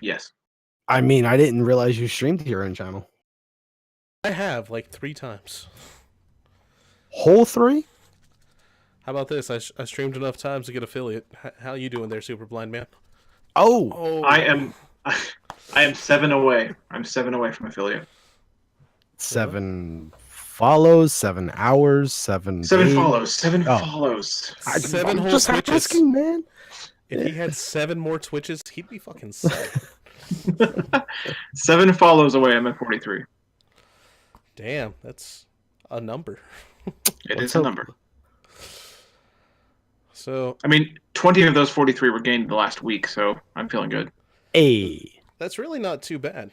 Yes. I mean, I didn't realize you streamed to your own channel. I have like 3 times. Whole 3? How about this? I streamed enough times to get affiliate. How you doing there, Super Blind Man? Oh, I am 7 away. I'm 7 away from affiliate. 7 follows, 7 hours, 7 days. Follows. 7 Oh. follows. 7 I'm whole just Twitches. asking, man. If he had 7 more Twitches, he'd be fucking set. 7 follows away. I'm at 43. Damn, that's a number. It is a number. So I mean, 20 of those 43 were gained the last week, so I'm feeling good. Hey. that's really not too bad.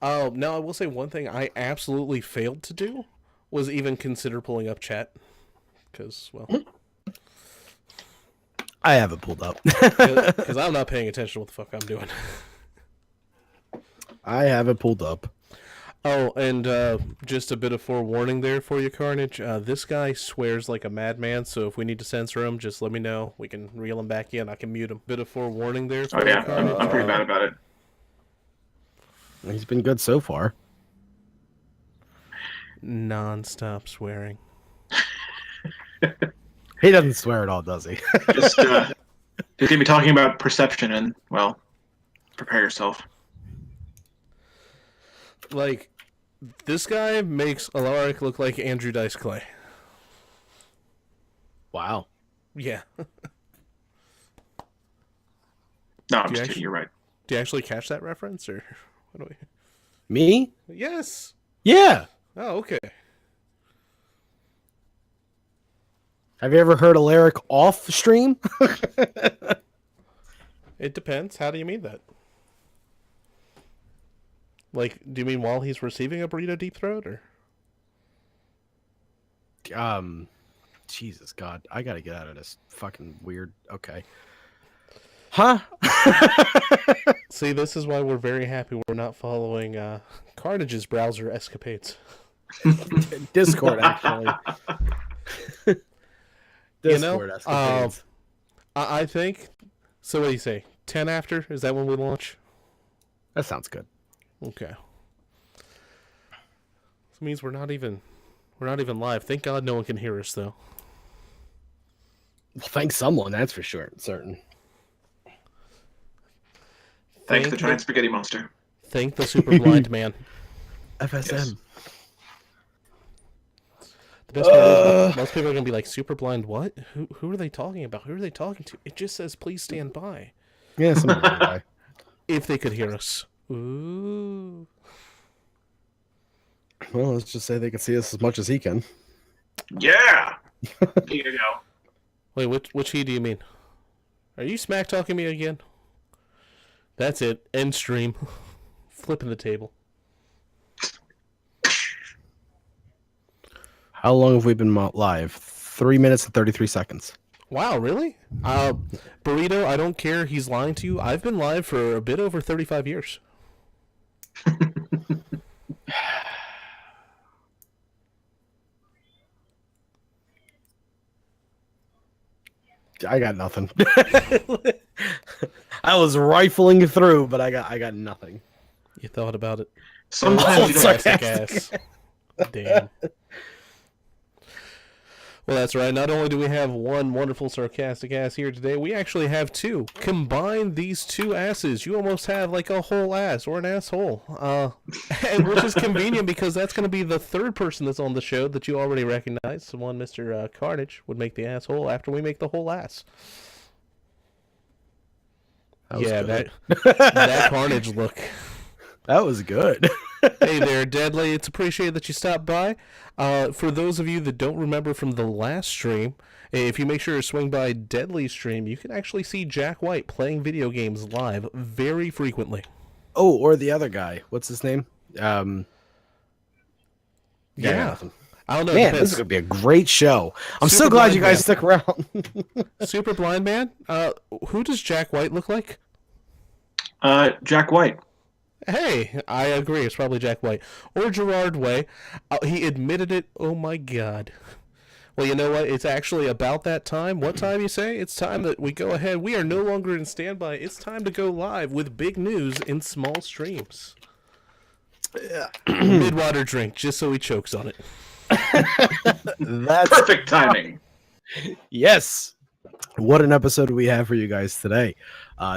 Now I will say one thing I absolutely failed to do was even consider pulling up chat. Because, well... I have it pulled up. Because I'm not paying attention to what the fuck I'm doing. I have it pulled up. Oh, and just a bit of forewarning there for you, Carnage. This guy swears like a madman, so if we need to censor him, just let me know. We can reel him back in. I can mute him. Bit of forewarning there for you, Carnage. I'm pretty bad about it. He's been good so far. Non-stop swearing. He doesn't swear at all, does he? Just going to be talking about perception, and, well, prepare yourself. Like, this guy makes Alaric look like Andrew Dice Clay. Wow. Yeah. No, I'm just kidding. You're right. Do you actually catch that reference, or what do we... Me? Yes. Yeah. Oh, okay. Have you ever heard Alaric off stream? It depends. How do you mean that? Like, do you mean while he's receiving a burrito deep throat, or? Jesus God, I gotta get out of this fucking weird. Okay. Huh? See, this is why we're very happy we're not following Carnage's browser escapades. Discord, actually. Discord escapades. I think. So, what do you say? 10 after? Is that when we launch? That sounds good. Okay. This means we're not even live. Thank God no one can hear us, though. Well, thank someone, that's for sure. Certain. Thank the giant spaghetti monster. Thank the super blind man. FSM. Yes. The best part is most people are gonna be like, super blind what? Who are they talking about? Who are they talking to? It just says please stand by. Yeah, something like that. If they could hear us. Ooh. Well, let's just say they can see us as much as he can. Yeah! Here you go. Wait, which he do you mean? Are you smack talking me again? That's it. End stream. Flipping the table. How long have we been live? 3 minutes and 33 seconds. Wow, really? Burrito, I don't care. He's lying to you. I've been live for a bit over 35 years. I got nothing. I was rifling through, but I got nothing. You thought about it. Sometimes you don't Sarcastic ass. Damn. Well, that's right. Not only do we have one wonderful sarcastic ass here today, we actually have 2. Combine these 2 asses, you almost have like a whole ass or an asshole. And which is convenient because that's going to be the 3rd person that's on the show that you already recognize. The one, Mr. Carnage, would make the asshole after we make the whole ass. That Carnage look. That was good. Hey there, Deadly. It's appreciated that you stopped by. For those of you that don't remember from the last stream, if you make sure to swing by Deadly's stream, you can actually see Jack White playing video games live very frequently. Oh, or the other guy. What's his name? Yeah. I don't know. Man, this is going to be a great show. I'm so glad you guys stuck around. Super Blind Man? Who does Jack White look like? Jack White. Hey, I agree. It's probably Jack White. Or Gerard Way. He admitted it. Oh, my God. Well, you know what? It's actually about that time. What time you say? It's time that we go ahead. We are no longer in standby. It's time to go live with big news in small streams. Mid-water drink, just so he chokes on it. That's Perfect timing. Yes. What an episode we have for you guys today.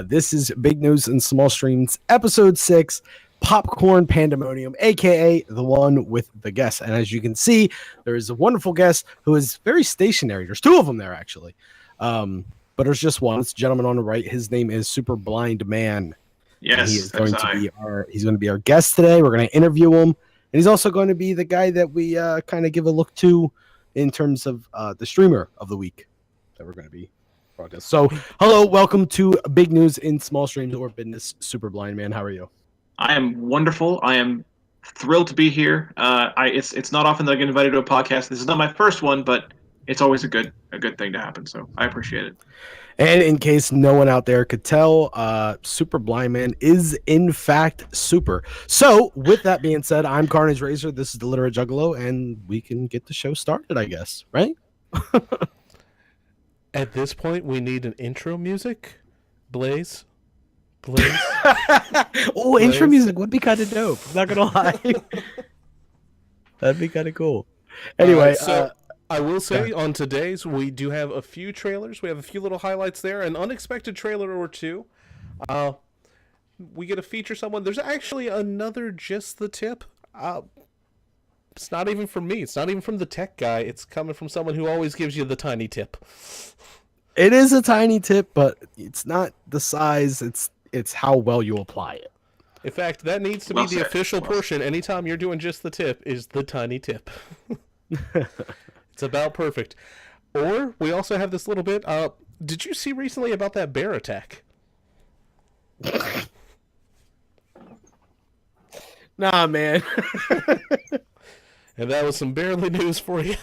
This is Big News in Small Streams, episode 6, Popcorn Pandemonium, A.K.A. the one with the guest. And as you can see, there is a wonderful guest who is very stationary. There's 2 of them there, actually. But there's just one. It's a gentleman on the right. His name is Super Blind Man. Yes, and he is going to be our guest today. We're going to interview him. And he's also going to be the guy that we kind of give a look to in terms of the streamer of the week that we're going to be broadcast. So, hello, welcome to Big News in Small Streams or Business. Super Blind Man, how are you? I am wonderful. I am thrilled to be here. It's not often that I get invited to a podcast. This is not my first one, but it's always a good thing to happen. So I appreciate it. And in case no one out there could tell, Super Blind Man is in fact super. So with that being said, I'm Carnage Razor. This is the Literate Juggalo, and we can get the show started, I guess, right? At this point, we need an intro music. Blaze. Oh, intro music would be kind of dope. I'm not gonna lie. That'd be kind of cool. Anyway, I will say on today's, we do have a few trailers. We have a few little highlights there, an unexpected trailer or two. We get to feature someone. There's actually another Just the Tip. It's not even from me. It's not even from the tech guy. It's coming from someone who always gives you the tiny tip. It is a tiny tip, but it's not the size. It's how well you apply it. In fact, that needs to be the official portion. Anytime you're doing Just the Tip is the tiny tip. It's about perfect. Or we also have this little bit. Did you see recently about that bear attack? Nah, man. And that was some barely news for you.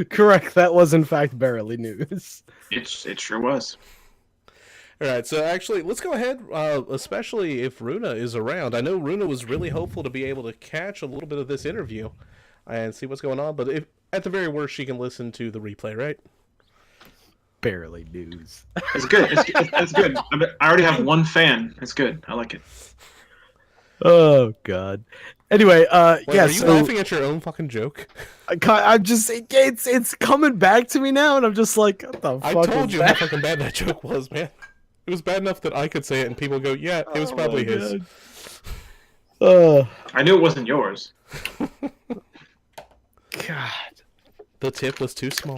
Correct. That was in fact barely news. It sure was. All right, so actually, let's go ahead, especially if Runa is around. I know Runa was really hopeful to be able to catch a little bit of this interview and see what's going on, but if at the very worst, she can listen to the replay, right? Barely news. It's good. It's good. I already have one fan. It's good. I like it. Oh God. Anyway, Wait, yeah. Are you laughing at your own fucking joke? I'm just it's coming back to me now, and I'm just like, what the fuck? I told you how fucking bad that joke was, man. It was bad enough that I could say it, and people go, "Yeah, it was probably his." I knew it wasn't yours. God, the tip was too small.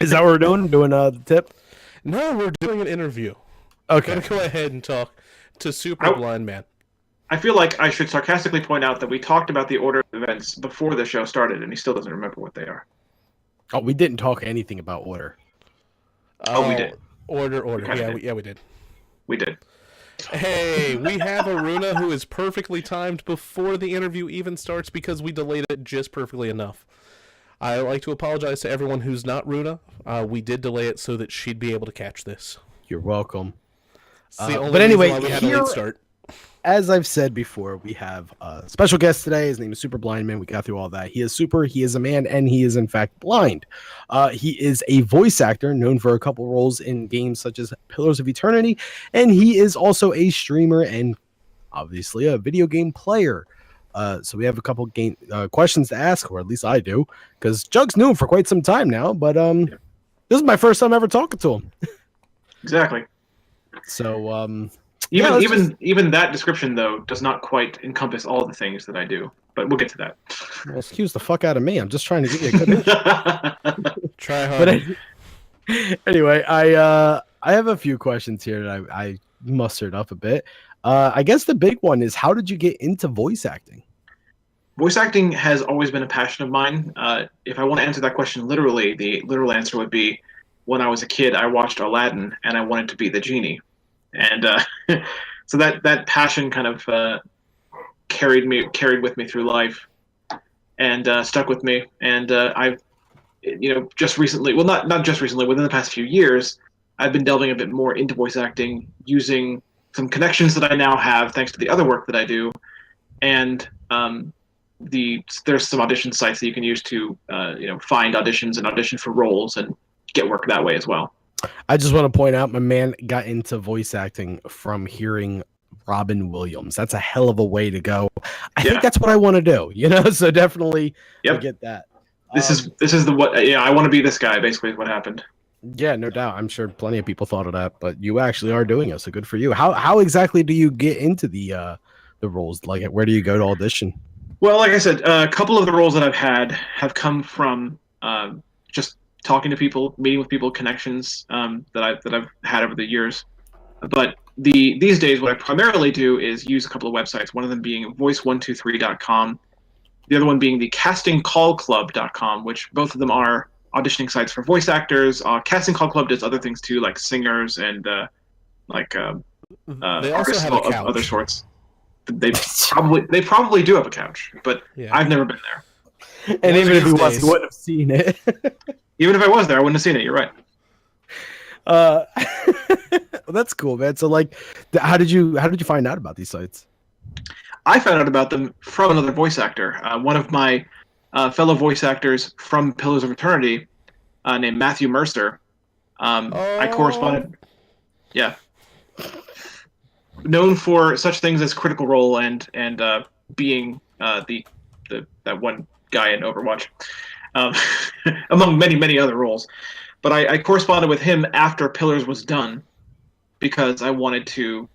Is that what we're doing? Doing the tip? No, we're doing an interview. Okay. I'm gonna go ahead and talk to Super Blind Man. I feel like I should sarcastically point out that we talked about the order of events before the show started, and he still doesn't remember what they are. Oh, we didn't talk anything about order. Oh, we did. Order. Yeah, we did. We did. Hey, we have a Runa who is perfectly timed before the interview even starts because we delayed it just perfectly enough. I like to apologize to everyone who's not Runa. We did delay it so that she'd be able to catch this. You're welcome. But anyway, we had a late start. As I've said before, we have a special guest today. His name is Super Blind Man. We got through all that. He is super, he is a man, and he is in fact blind. He is a voice actor known for a couple roles in games such as Pillars of Eternity, and he is also a streamer and obviously a video game player. So we have a couple game questions to ask, or at least I do, because Jug's knew him for quite some time now, but this is my first time ever talking to him. Exactly. So even that description though does not quite encompass all the things that I do, but we'll get to that. Well, excuse the fuck out of me. I'm just trying to give you a good Try hard. But anyway, I have a few questions here that I mustered up a bit. I guess the big one is, how did you get into voice acting? Voice acting has always been a passion of mine. If I want to answer that question literally, the literal answer would be, when I was a kid, I watched Aladdin and I wanted to be the genie. And so that passion kind of carried with me through life and stuck with me. And I've, just recently, well, not just recently, within the past few years, I've been delving a bit more into voice acting, using some connections that I now have thanks to the other work that I do, and there's some audition sites that you can use to find auditions and audition for roles and get work that way as well. I just want to point out my man got into voice acting from hearing Robin Williams. That's a hell of a way to go. I think that's what I want to do, so definitely I get that. This is the what I want to be this guy, basically is what happened. Yeah, no doubt. I'm sure plenty of people thought of that, but you actually are doing it, so good for you. How exactly do you get into the roles? Like, where do you go to audition? Well, like I said, a couple of the roles that I've had have come from just talking to people, meeting with people, connections that I've had over the years. But these days, what I primarily do is use a couple of websites. One of them being voice123.com, the other one being the castingcallclub.com, which both of them are auditioning sites for voice actors. Casting Call Club does other things too, like singers and they also artists have a of couch. other sorts. They probably do have a couch, but I've never been there. And even if he was, he wouldn't have seen it. Even if I was there, I wouldn't have seen it. You're right. Well, that's cool, man. So, like, how did you find out about these sites? I found out about them from another voice actor. One of my fellow voice actors from Pillars of Eternity, named Matthew Mercer. I corresponded. Yeah. Known for such things as Critical Role and being that one guy in Overwatch, among many other roles. But I corresponded with him after Pillars was done because I wanted to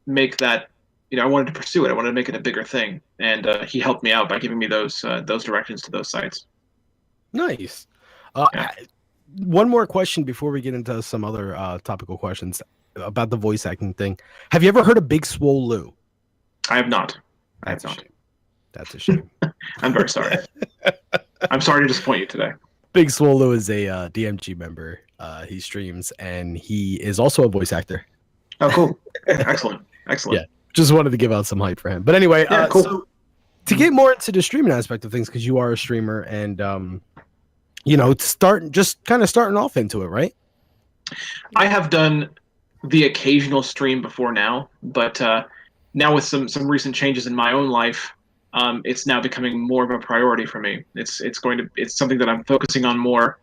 make that. I wanted to pursue it. I wanted to make it a bigger thing, and he helped me out by giving me those directions to those sites. Nice. One more question before we get into some other topical questions about the voice acting thing. Have you ever heard of Big Swole Lou? I have not. That's a shame. I'm very sorry. I'm sorry to disappoint you today. Big Swole Lou is a DMG member. He streams, and he is also a voice actor. Oh, cool. Excellent. Yeah. Just wanted to give out some hype for him. But anyway, cool. So to get more into the streaming aspect of things, because you are a streamer and, starting off into it, right? I have done the occasional stream before now, but now with some recent changes in my own life, it's now becoming more of a priority for me. It's something that I'm focusing on more.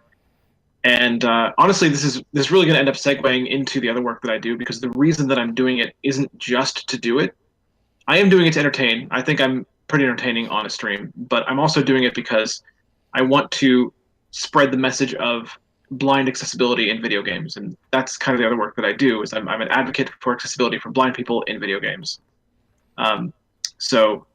And honestly, this is really going to end up segueing into the other work that I do, because the reason that I'm doing it isn't just to do it. I am doing it to entertain. I think I'm pretty entertaining on a stream, but I'm also doing it because I want to spread the message of blind accessibility in video games. And that's kind of the other work that I do, is I'm an advocate for accessibility for blind people in video games. So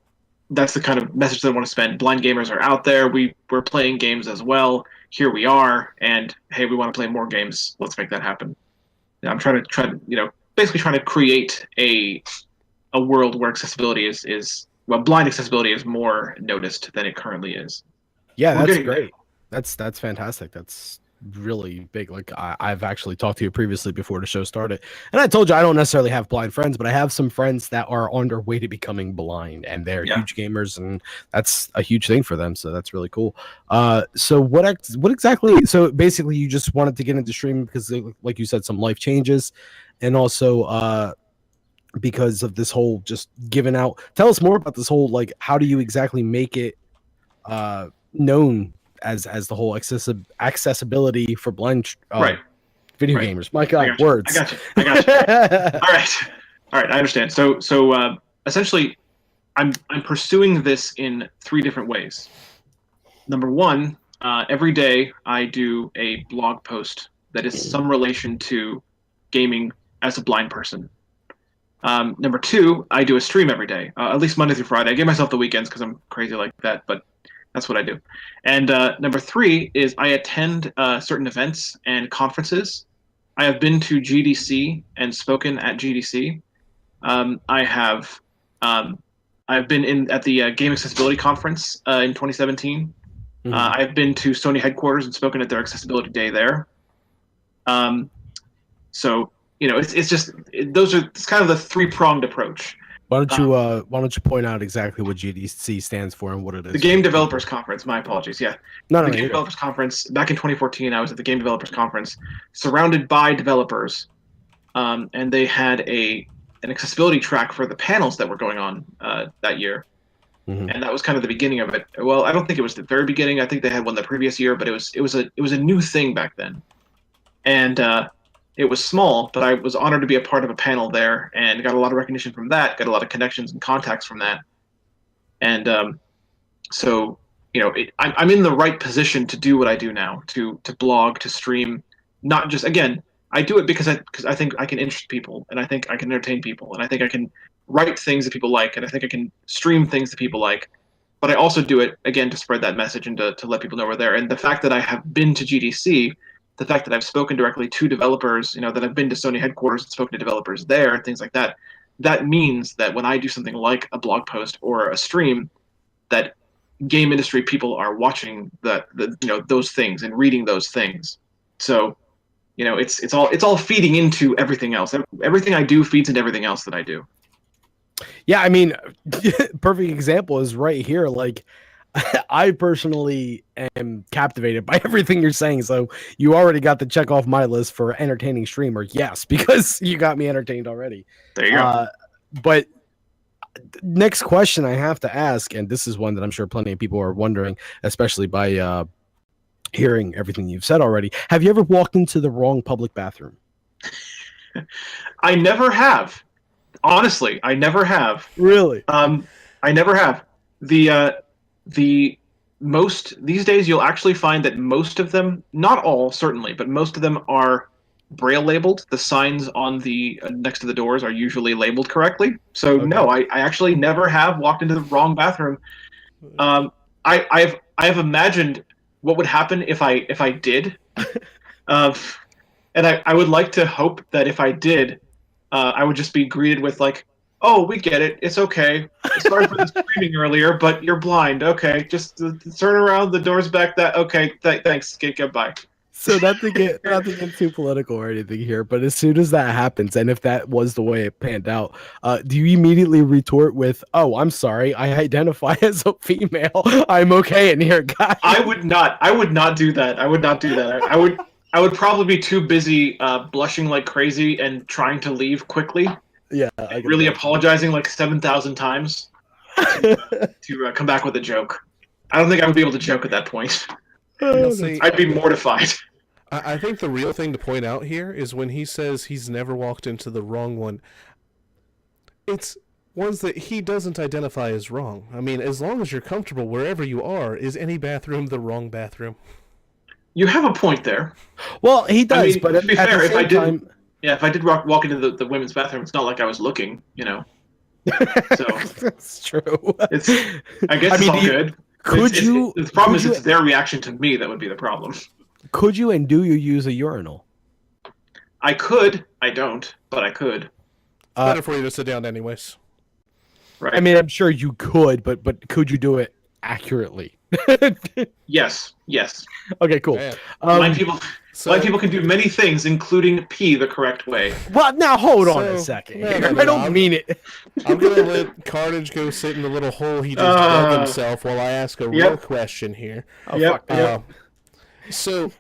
that's the kind of message that I want to spend. Blind gamers are out there. We're playing games as well. Here we are, and hey, we want to play more games. Let's make that happen. I'm basically trying to create a world where accessibility is blind accessibility is more noticed than it currently is. Yeah, that's great. That's fantastic. That's really big. Like I've actually talked to you previously before the show started, and I told you I don't necessarily have blind friends, but I have some friends that are on their way to becoming blind, and they're huge gamers, and that's a huge thing for them. So that's really cool. So what exactly? So basically, you just wanted to get into streaming because, like you said, some life changes, and also because of this whole just giving out. Tell us more about this whole, like, how do you exactly make it known as the whole accessibility for blind video gamers? My God, words. I got you. All right. I understand. So essentially, I'm pursuing this in 3 different ways. Number 1, every day I do a blog post that is some relation to gaming as a blind person. Number 2, I do a stream every day, at least Monday through Friday. I give myself the weekends because I'm crazy like that, but that's what I do. And number 3 is I attend certain events and conferences. I have been to GDC and spoken at GDC. I've been at the Game Accessibility Conference in 2017. Mm-hmm. I've been to Sony headquarters and spoken at their accessibility day there. So it's kind of the 3-pronged approach. Why don't you point out exactly what GDC stands for and what it is? The Game Developers Conference. My apologies. Yeah. The Game Developers Conference. Back in 2014, I was at the Game Developers Conference, surrounded by developers, and they had an accessibility track for the panels that were going on that year. and that was kind of the beginning of it. Well, I don't think it was the very beginning. I think they had one the previous year, but it was a new thing back then, and it was small. But I was honored to be a part of a panel there, and got a lot of recognition from that. Got a lot of connections and contacts from that, and so I'm in the right position to do what I do now, to blog, to stream, not just again. I do it because I think I can interest people, and I think I can entertain people, and I think I can write things that people like, and I think I can stream things that people like. But I also do it again to spread that message and to let people know we're there. And the fact that I have been to GDC, the fact that I've spoken directly to developers, that I've been to Sony headquarters and spoken to developers there, and things like that, that means that when I do something like a blog post or a stream, that game industry people are watching those things and reading those things. So it's all feeding into everything else. Everything I do feeds into everything else that I do. Yeah, I mean, perfect example is right here. Like, I personally am captivated by everything you're saying. So you already got the check off my list for entertaining streamer. Yes, because you got me entertained already. There you go. But next question I have to ask, and this is one that I'm sure plenty of people are wondering, especially by hearing everything you've said already. Have you ever walked into the wrong public bathroom? I never have. Honestly, I never have. Really? I never have. The most these days, you'll actually find that most of them, not all certainly, but most of them are Braille labeled. The signs on the next to the doors are usually labeled correctly. So Okay. no, I actually never have walked into the wrong bathroom. I've imagined what would happen if I did, and I would like to hope that if I did, I would just be greeted with like, "Oh, we get it. It's okay. Sorry for the screaming earlier, but you're blind. Okay, just turn around. The door's back. That okay? Thanks. Goodbye." So not to get too political or anything here, but as soon as that happens, and if that was the way it panned out, do you immediately retort with, "Oh, I'm sorry, I identify as a female. I'm okay in here, guys"? I would not do that. I would not do that. I would probably be too busy blushing like crazy and trying to leave quickly. Yeah, really apologizing like 7,000 times to come back with a joke. I don't think I would be able to joke at that point. I'd be mortified. I think the real thing to point out here is when he says he's never walked into the wrong one, it's ones that he doesn't identify as wrong. I mean, as long as you're comfortable wherever you are, is any bathroom the wrong bathroom? You have a point there. Well, he does, I mean, but to be fair, if I did, time... if I did walk into the women's bathroom, it's not like I was looking, So that's true. I guess it's all good. The problem is it's their reaction to me that would be the problem. Could you and do you use a urinal? I could. I don't, but I could. Better for you to sit down anyways. Right. I mean, I'm sure you could, but could you do it accurately? Yes. Okay, cool. Blind people can do many things, including pee the correct way. Well, now hold on a second. I don't mean it. I'm gonna let Carnage go sit in the little hole he just dug himself while I ask a real question here. So,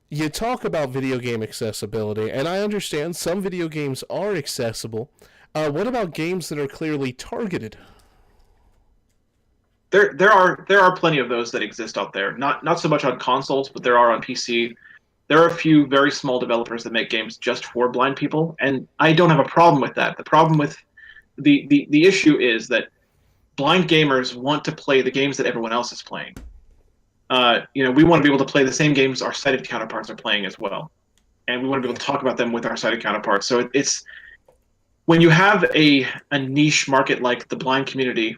you talk about video game accessibility, and I understand some video games are accessible. What about games that are clearly targeted? There are plenty of those that exist out there. Not so much on consoles, but there are on PC. There are a few very small developers that make games just for blind people, and I don't have a problem with that. The problem with the issue is that blind gamers want to play the games that everyone else is playing. We want to be able to play the same games our sighted counterparts are playing as well, and we want to be able to talk about them with our sighted counterparts. So it's when you have a niche market like the blind community,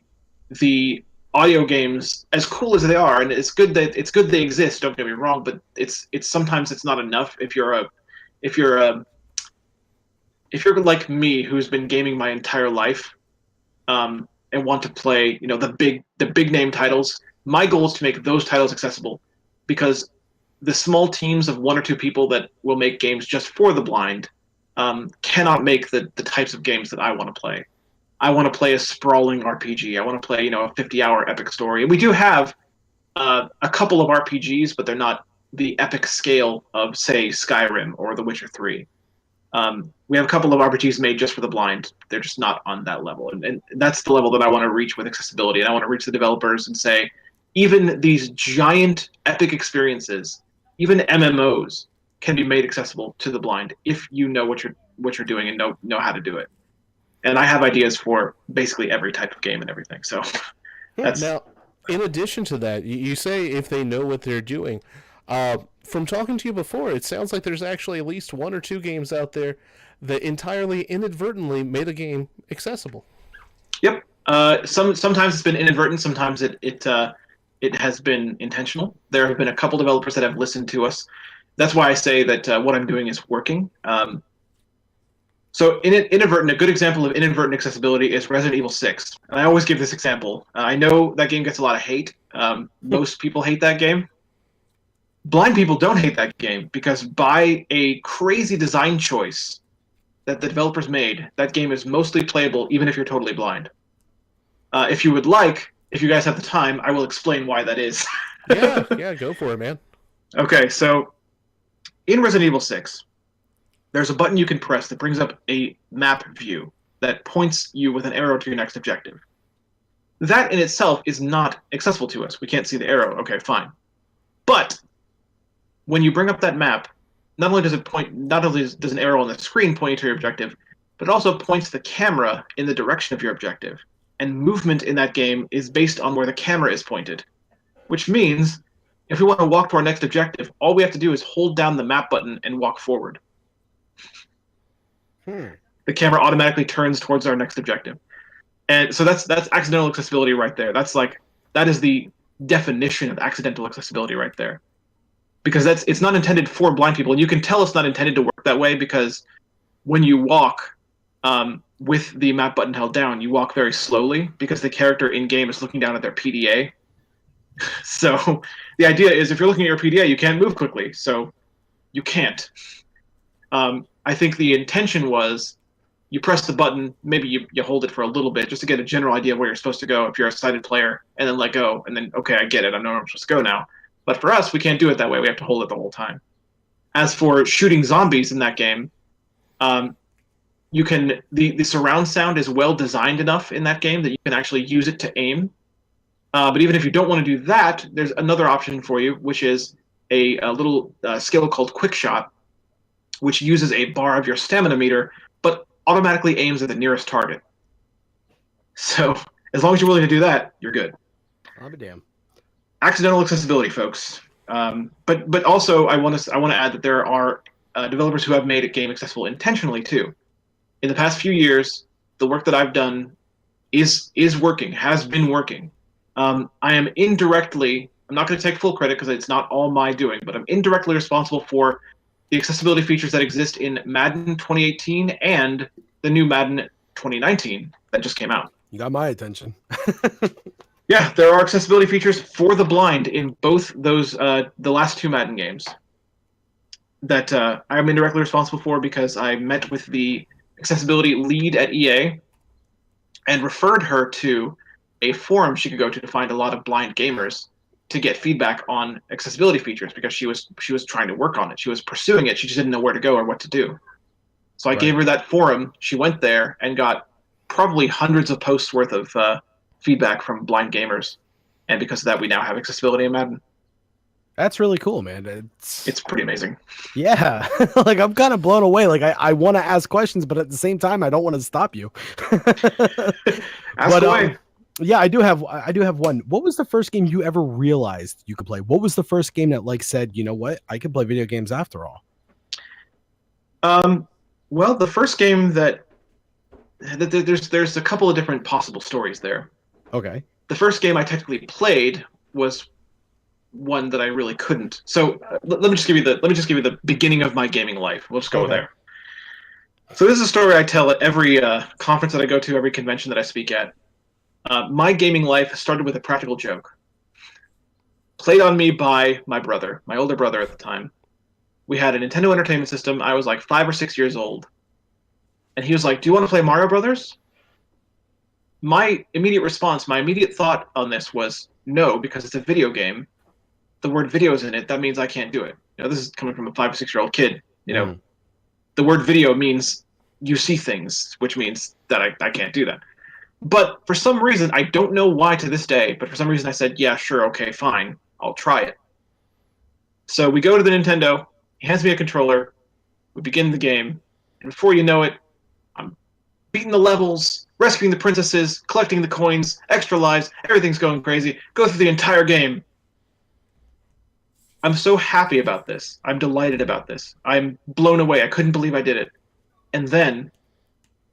the audio games, as cool as they are, and it's good they exist. Don't get me wrong, but it's sometimes it's not enough if you're like me, who's been gaming my entire life, and want to play the big name titles. My goal is to make those titles accessible, because the small teams of one or two people that will make games just for the blind cannot make the types of games that I want to play. I want to play a sprawling RPG. I want to play, a 50-hour epic story. And we do have a couple of RPGs, but they're not the epic scale of, say, Skyrim or The Witcher 3. We have a couple of RPGs made just for the blind. They're just not on that level, and that's the level that I want to reach with accessibility. And I want to reach the developers and say, even these giant epic experiences, even MMOs, can be made accessible to the blind if you know what you're doing and know how to do it. And I have ideas for basically every type of game and everything. So that's Now, in addition to that, you say if they know what they're doing. From talking to you before, it sounds like there's actually at least one or two games out there that entirely inadvertently made a game accessible. yep. Sometimes it's been inadvertent. Sometimes it has been intentional. There have been a couple developers that have listened to us. That's why I say that what I'm doing is working. So inadvertent, a good example of inadvertent accessibility is Resident Evil 6. And I always give this example. I know that game gets a lot of hate. Most people hate that game. Blind people don't hate that game because by a crazy design choice that the developers made, that game is mostly playable even if you're totally blind. If you would like, if you guys have the time, I will explain why that is. Yeah, go for it, man. Okay, so in Resident Evil 6, there's a button you can press that brings up a map view that points you with an arrow to your next objective. That in itself is not accessible to us. We can't see the arrow. Okay, fine. But when you bring up that map, not only does an arrow on the screen point you to your objective, but it also points the camera in the direction of your objective. And movement in that game is based on where the camera is pointed. Which means if we want to walk to our next objective, all we have to do is hold down the map button and walk forward. The camera automatically turns towards our next objective. And so that's accidental accessibility right there. That is the definition of accidental accessibility right there. Because it's not intended for blind people, and you can tell it's not intended to work that way because when you walk with the map button held down, you walk very slowly because the character in game is looking down at their PDA. So the idea is if you're looking at your PDA, you can't move quickly, so you can't. I think the intention was you press the button, maybe you hold it for a little bit just to get a general idea of where you're supposed to go if you're a sighted player, and then let go, and then, okay, I get it, I know where I'm supposed to go now. But for us, we can't do it that way. We have to hold it the whole time. As for shooting zombies in that game, you can the surround sound is well designed enough in that game that you can actually use it to aim. But even if you don't want to do that, there's another option for you, which is a little skill called Quick Shot, which uses a bar of your stamina meter, but automatically aims at the nearest target. So as long as you're willing to do that, you're good. I'll be damned. Accidental accessibility, folks. But also, I want to add that there are developers who have made a game accessible intentionally too. In the past few years, the work that I've done is working, has been working. I am indirectly, I'm not going to take full credit because it's not all my doing, but I'm indirectly responsible for the accessibility features that exist in Madden 2018 and the new Madden 2019 that just came out. You got my attention. Yeah, there are accessibility features for the blind in both those, the last two Madden games that I'm indirectly responsible for because I met with the accessibility lead at EA and referred her to a forum she could go to find a lot of blind gamers to get feedback on accessibility features because she was trying to work on it. She was pursuing it. She just didn't know where to go or what to do. So I gave her that forum. She went there and got probably hundreds of posts worth of feedback from blind gamers, and because of that, we now have accessibility in Madden. That's really cool, man. It's pretty amazing. Yeah, like I'm kind of blown away. Like I want to ask questions, but at the same time, I don't want to stop you. Ask away. Yeah, I do have one. What was the first game you ever realized you could play? What was the first game that like said, you know what, I can play video games after all? Well, the first game that there's a couple of different possible stories there. Okay. The first game I technically played was one that I really couldn't. So let me just give you the beginning of my gaming life. We'll just go there. So this is a story I tell at every conference that I go to, every convention that I speak at. My gaming life started with a practical joke played on me by my brother, my older brother at the time. We had a Nintendo Entertainment System. I was like 5 or 6 years old. And he was like, "Do you want to play Mario Brothers?" My immediate response, my immediate thought on this was no, because it's a video game. The word video is in it. That means I can't do it. You know, this is coming from a 5 or 6 year old kid, you know. the word video means you see things, which means that I can't do that. But for some reason, I don't know why to this day, but for some reason I said, yeah, sure, okay, fine, I'll try it. So we go to the Nintendo, he hands me a controller, we begin the game, and before you know it, I'm beating the levels, rescuing the princesses, collecting the coins, extra lives, everything's going crazy, go through the entire game. I'm so happy about this. I'm delighted about this. I'm blown away. I couldn't believe I did it. And then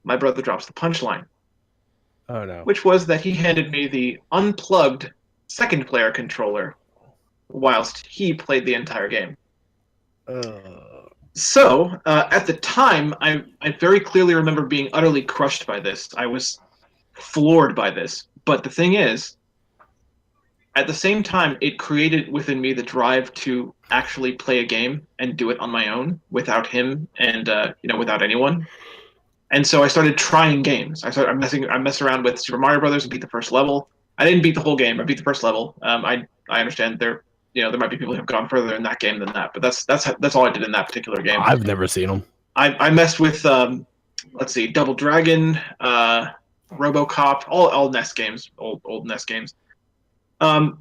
my brother drops the punchline, Oh no. which was that he handed me the unplugged second player controller whilst he played the entire game. So, at the time, I very clearly remember being utterly crushed by this. I was floored by this. But the thing is, at the same time, it created within me the drive to actually play a game and do it on my own without him and without anyone. And so I started trying games. I messed around with Super Mario Brothers and beat the first level. I didn't beat the whole game. I beat the first level. I understand there might be people who have gone further in that game than that, but that's all I did in that particular game. I've never seen them. I messed with let's see, Double Dragon, RoboCop, all NES games, old NES games. And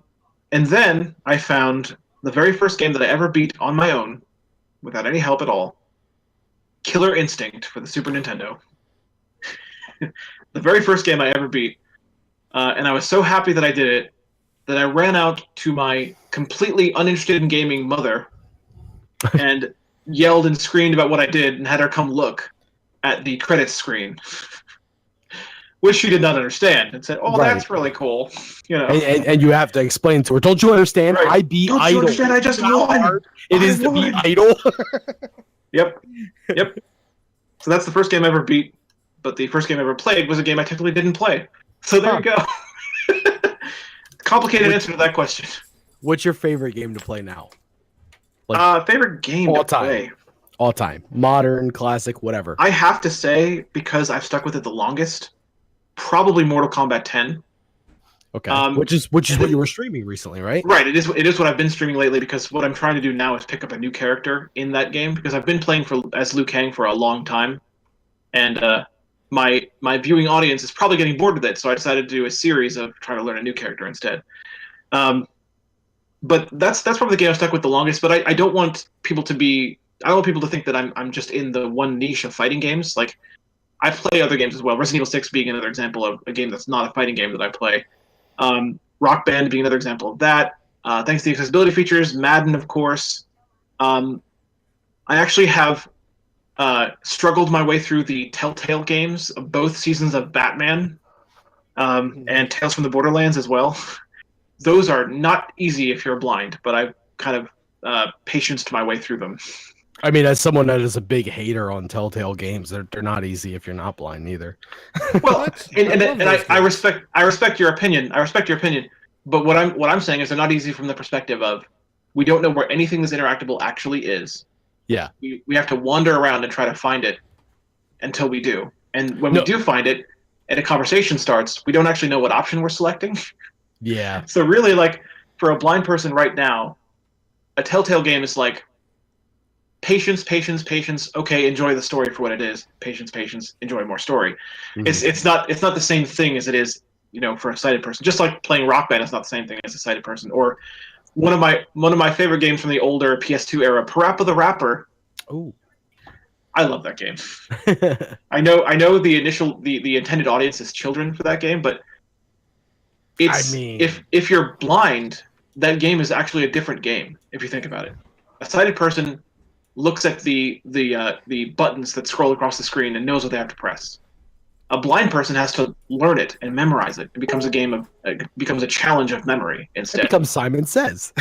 then I found the very first game that I ever beat on my own, without any help at all, Killer Instinct for the Super Nintendo. The very first game I ever beat. And I was so happy that I did it that I ran out to my completely uninterested in gaming mother and yelled and screamed about what I did and had her come look at the credits screen. Which she did not understand and said, "Oh, Right. That's really cool." And you have to explain to her. Don't you understand? Right. I beat Don't Idol. you understand? I just won. It is to beat Idol. Yep. So that's the first game I ever beat, but the first game I ever played was a game I technically didn't play. So there you go. Complicated answer to that question. What's your favorite game to play now? Favorite game all to time. play? All time. Modern, classic, whatever. I have to say, because I've stuck with it the longest, probably Mortal Kombat 10. Okay. Which is what you were streaming recently, right? Right. It is what I've been streaming lately because what I'm trying to do now is pick up a new character in that game because I've been playing as Liu Kang for a long time, and my viewing audience is probably getting bored with it. So I decided to do a series of trying to learn a new character instead. But that's probably the game I've stuck with the longest. But I don't want people to think that I'm just in the one niche of fighting games. Like I play other games as well. Resident Evil 6 being another example of a game that's not a fighting game that I play. Rock Band being another example of that. Thanks to the accessibility features, Madden, of course. I actually have struggled my way through the Telltale games, both seasons of Batman and Tales from the Borderlands as well. Those are not easy if you're blind, but I've kind of patience my way through them. I mean, as someone that is a big hater on Telltale games, they're not easy if you're not blind either. Well, and I respect your opinion. But what I'm saying is they're not easy from the perspective of we don't know where anything that's interactable actually is. Yeah. We have to wander around and try to find it until we do. And when we do find it and a conversation starts, we don't actually know what option we're selecting. Yeah. So really, like, for a blind person right now, a Telltale game is like patience. Okay, enjoy the story for what it is. Patience. Enjoy more story. Mm-hmm. It's not the same thing as it is, for a sighted person. Just like playing Rock Band is not the same thing as a sighted person. Or one of my favorite games from the older PS2 era, Parappa the Rapper. Oh, I love that game. I know the intended audience is children for that game, but if you're blind, that game is actually a different game if you think about it. A sighted person looks at the buttons that scroll across the screen and knows what they have to press. A blind person has to learn it and memorize it. It becomes a challenge of memory instead. It becomes Simon Says.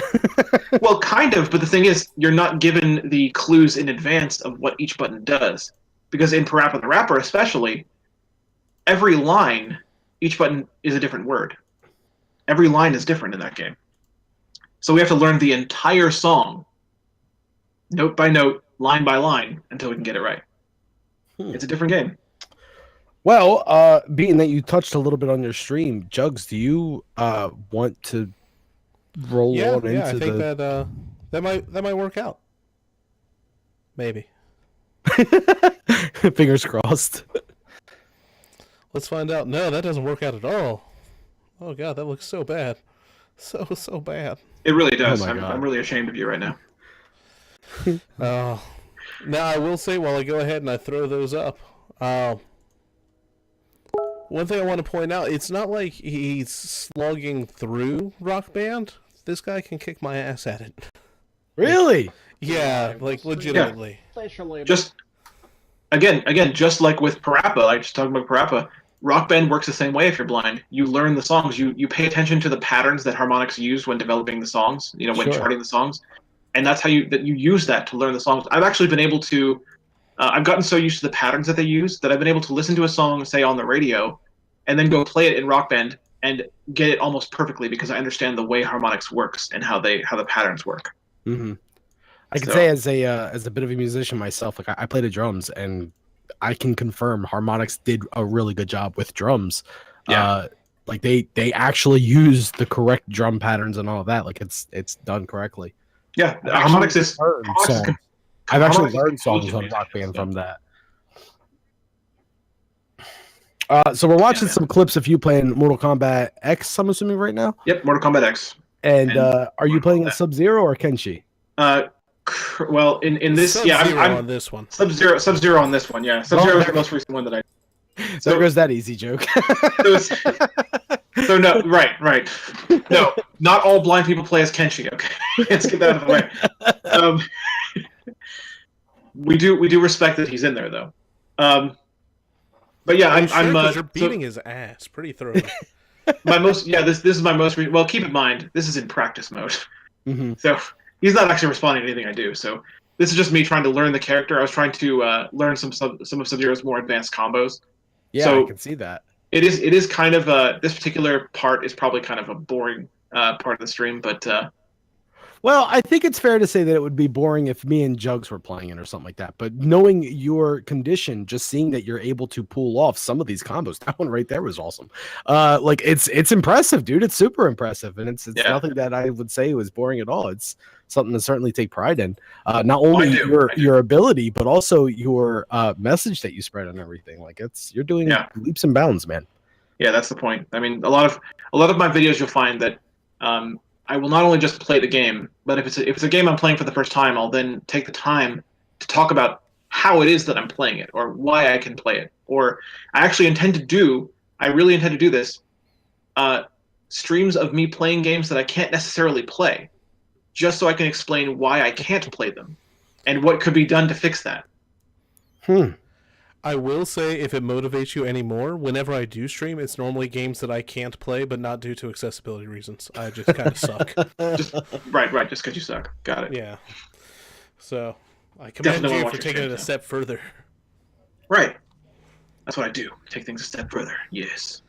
Well, kind of, but the thing is, you're not given the clues in advance of what each button does. Because in Parappa the Rapper especially, every line, each button is a different word. Every line is different in that game. So we have to learn the entire song, note by note, line by line, until we can get it right. It's a different game. Well, being that you touched a little bit on your stream, Jugs, do you want to roll on into I think that might work out. Maybe. Fingers crossed. Let's find out. No, that doesn't work out at all. Oh god, that looks so bad. So bad. It really Oh does. my I'm god. really ashamed of you right now. Oh. Now I will say while I go ahead and I throw those up, one thing I want to point out, it's not like he's slugging through Rock Band. This guy can kick my ass at it. Really? Yeah, like legitimately. Just again, just like with Parappa, like just talking about Parappa, Rock Band works the same way. If you're blind, you learn the songs. You pay attention to the patterns that harmonics use when developing the songs. You know, when Sure. charting the songs, and that's how you use that to learn the songs. I've actually been able to. I've gotten so used to the patterns that they use that I've been able to listen to a song, say on the radio, and then go play it in Rock Band and get it almost perfectly because I understand the way harmonics works and how the patterns work. Mm-hmm. I can So- say as a bit of a musician myself, like I play the drums, and I can confirm harmonics did a really good job with drums. Yeah. Like they actually use the correct drum patterns and all of that. Like it's done correctly. Yeah, I've harmonics is. learned Harmonics is songs. com- I've actually harmonics is learned songs intelligent on Rock music, Band so- from that. So we're watching man. some clips of you playing Mortal Kombat X, I'm assuming right now. Yep, Mortal Kombat X. And And are you Mortal playing Kombat. a Sub-Zero or Kenshi? Well, in this, Sub-Zero I'm on this one. Sub-Zero on this one. Yeah, Sub-Zero is the most recent one that I. So there goes that easy joke. So no, right. No, not all blind people play as Kenshi. Okay, let's get that out of the way. We do respect that he's in there though. But yeah, I'm. You're So beating his ass pretty thoroughly. this is my most. Well, keep in mind this is in practice mode, Mm-hmm. so he's not actually responding to anything I do. So this is just me trying to learn the character. I was trying to learn some of Sub-Zero's more advanced combos. Yeah, So- I can see that. It is kind of this particular part is probably kind of a boring part of the stream, but Well, I think it's fair to say that it would be boring if me and Jugs were playing it or something like that. But knowing your condition, just seeing that you're able to pull off some of these combos, that one right there was awesome. Like it's impressive, dude. It's super impressive, and it's Yeah. nothing that I would say was boring at all. It's something to certainly take pride in. Not only I do. your ability, but also your message that you spread and everything. Like you're doing Yeah. leaps and bounds, man. yeah, that's the point. I mean, a lot of my videos you'll find that I will not only just play the game, but if it's a game I'm playing for the first time, I'll then take the time to talk about how it is that I'm playing it or why I can play it. Or I really intend to do this, streams of me playing games that I can't necessarily play, just so I can explain why I can't play them and what could be done to fix that. I will say, if it motivates you anymore, whenever I do stream, it's normally games that I can't play, but not due to accessibility reasons. I just kind of suck. Just right, just because you suck. Got it. Yeah. So, I commend Definitely you watch for your taking it streams a now. step further. Right. That's what I do. Take things a step further. Yes.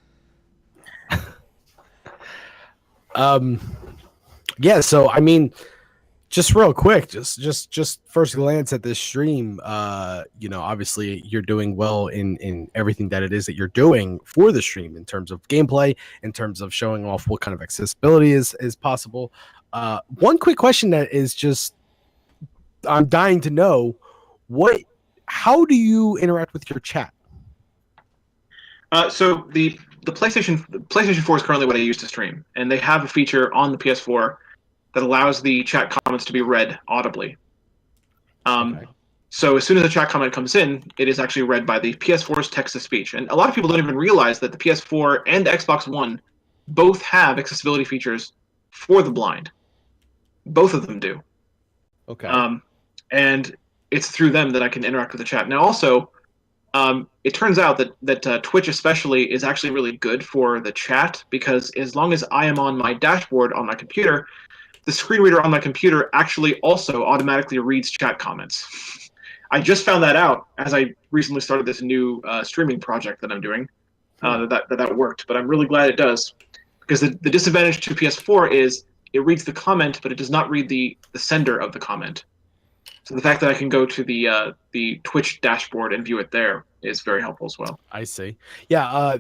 Yeah, so I mean, just real quick, just first glance at this stream, obviously you're doing well in everything that it is that you're doing for the stream in terms of gameplay, in terms of showing off what kind of accessibility is possible. One quick question that is just I'm dying to know, how do you interact with your chat? So the PlayStation 4 is currently what I use to stream, and they have a feature on the PS4 that allows the chat comments to be read audibly. Okay. So as soon as a chat comment comes in, it is actually read by the PS4's text-to-speech. And a lot of people don't even realize that the PS4 and Xbox One both have accessibility features for the blind. Both of them do. Okay. And it's through them that I can interact with the chat. Now, also, it turns out that Twitch especially is actually really good for the chat, because as long as I am on my dashboard on my computer, the screen reader on my computer actually also automatically reads chat comments. I just found that out as I recently started this new streaming project that I'm doing. That worked, but I'm really glad it does, because the disadvantage to PS4 is it reads the comment, but it does not read the sender of the comment. So the fact that I can go to the Twitch dashboard and view it there is very helpful as well. I see. Yeah,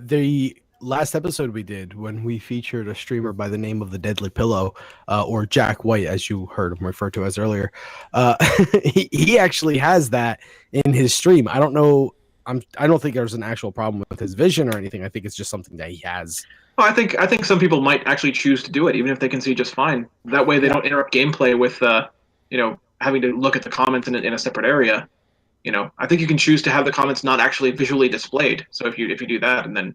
last episode we did when we featured a streamer by the name of the Deadly Pillow, or Jack White, as you heard him referred to as earlier. Uh, he actually has that in his stream. I don't know. I don't think there's an actual problem with his vision or anything. I think it's just something that he has. Well, I think some people might actually choose to do it, even if they can see just fine. That way, they Yeah. don't interrupt gameplay with, having to look at the comments in a separate area. I think you can choose to have the comments not actually visually displayed. So if you do that, and then,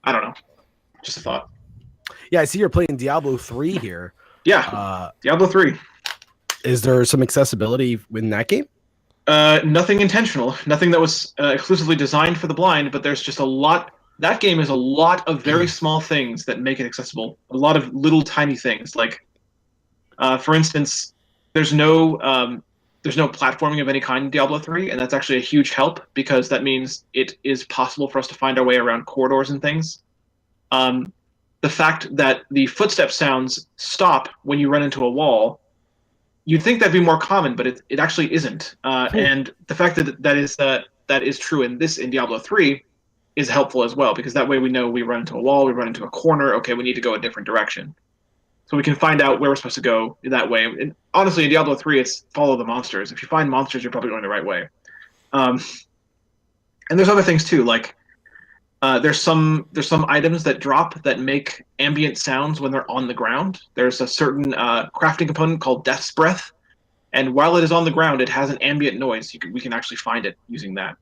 I don't know, just a thought. Yeah, I see you're playing Diablo 3 here. Yeah, Diablo 3. Is there some accessibility in that game? Nothing intentional, nothing that was exclusively designed for the blind, but there's just a lot. That game is a lot of very small things that make it accessible. A lot of little tiny things, like, for instance, there's no platforming of any kind in Diablo 3, and that's actually a huge help because that means it is possible for us to find our way around corridors and things. The fact that the footstep sounds stop when you run into a wall, you'd think that'd be more common, but it actually isn't. And the fact that that is true in Diablo 3 is helpful as well, because that way we know we run into a wall, we run into a corner, okay, we need to go a different direction. So we can find out where we're supposed to go that way. And honestly, in Diablo 3, it's follow the monsters. If you find monsters, you're probably going the right way. And there's other things too, like there's some items that drop that make ambient sounds when they're on the ground. There's a certain crafting component called Death's Breath, and while it is on the ground, it has an ambient noise. We can actually find it using that.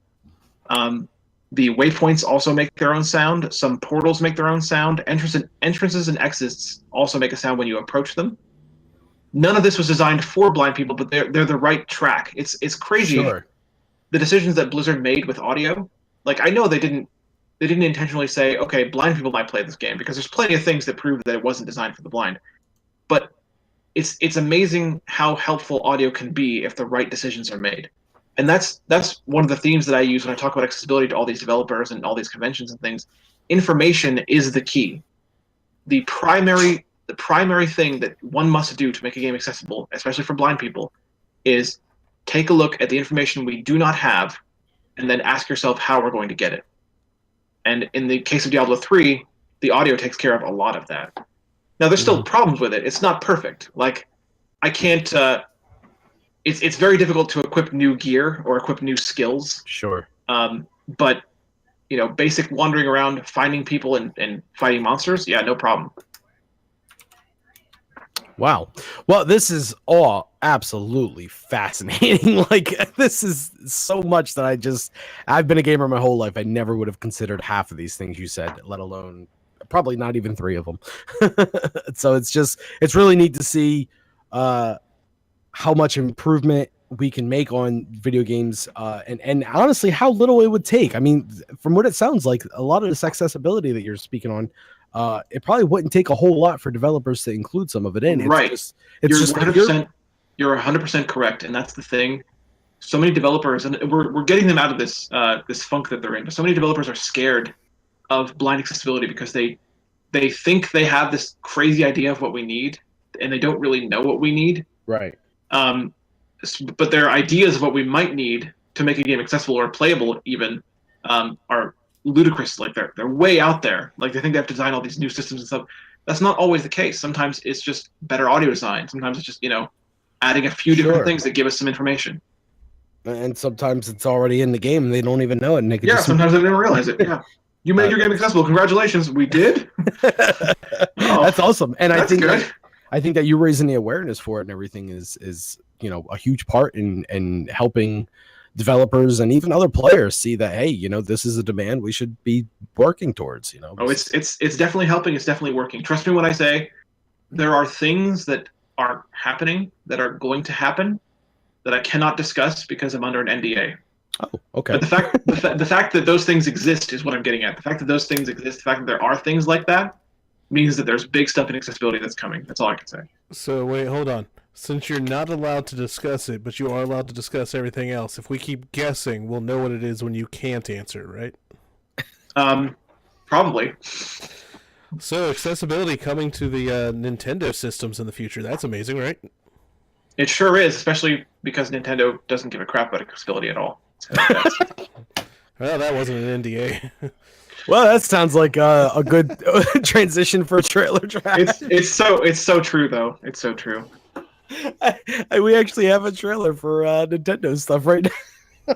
The waypoints also make their own sound. Some portals make their own sound. Entrances and exits also make a sound when you approach them. None of this was designed for blind people, but they're the right track. It's crazy. Sure. The decisions that Blizzard made with audio. Like, I know they didn't intentionally say, okay, blind people might play this game, because there's plenty of things that prove that it wasn't designed for the blind. But it's amazing how helpful audio can be if the right decisions are made. And that's one of the themes that I use when I talk about accessibility to all these developers and all these conventions and things. Information is the key. The primary thing that one must do to make a game accessible, especially for blind people, is take a look at the information we do not have and then ask yourself how we're going to get it. And in the case of Diablo 3, the audio takes care of a lot of that. Now, there's still problems with it. It's not perfect. Like, I can't... It's very difficult to equip new gear or equip new skills. Sure. But, basic wandering around, finding people and fighting monsters, yeah, no problem. Wow. Well, this is all absolutely fascinating. Like, this is so much that I've been a gamer my whole life. I never would have considered half of these things you said, let alone probably not even 3 of them. So it's really neat to see how much improvement we can make on video games, and honestly, how little it would take. I mean, from what it sounds like, a lot of this accessibility that you're speaking on, it probably wouldn't take a whole lot for developers to include some of it in. Right. You're 100%. You're 100% correct, and that's the thing. So many developers, and we're getting them out of this funk that they're in. But so many developers are scared of blind accessibility because they think they have this crazy idea of what we need, and they don't really know what we need. Right. But their ideas of what we might need to make a game accessible or playable even are ludicrous. Like, they're way out there. Like, they think they have to design all these new systems and stuff. That's not always the case. Sometimes it's just better audio design. Sometimes it's just, adding a few different things that give us some information. And sometimes it's already in the game and they don't even know it. And they can sometimes they didn't realize it. Yeah. You made your game accessible. Congratulations. We did. That's awesome. And I think good. I think that you raising the awareness for it and everything is a huge part in helping developers and even other players see that, hey, this is a demand we should be working towards. Oh, it's definitely helping. It's definitely working. Trust me when I say there are things that are happening, that are going to happen, that I cannot discuss because I'm under an NDA. Oh, okay. But the fact that those things exist is what I'm getting at. The fact that those things exist, the fact that there are things like that, means that there's big stuff in accessibility that's coming. That's all I can say. So wait, hold on. Since you're not allowed to discuss it, but you are allowed to discuss everything else, if we keep guessing, we'll know what it is when you can't answer, right? Probably. So accessibility coming to the Nintendo systems in the future. That's amazing, right? It sure is, especially because Nintendo doesn't give a crap about accessibility at all. So All Well, that wasn't an NDA. Well, that sounds like a good transition for a trailer track. It's so true though. It's so true. We actually have a trailer for Nintendo stuff right now.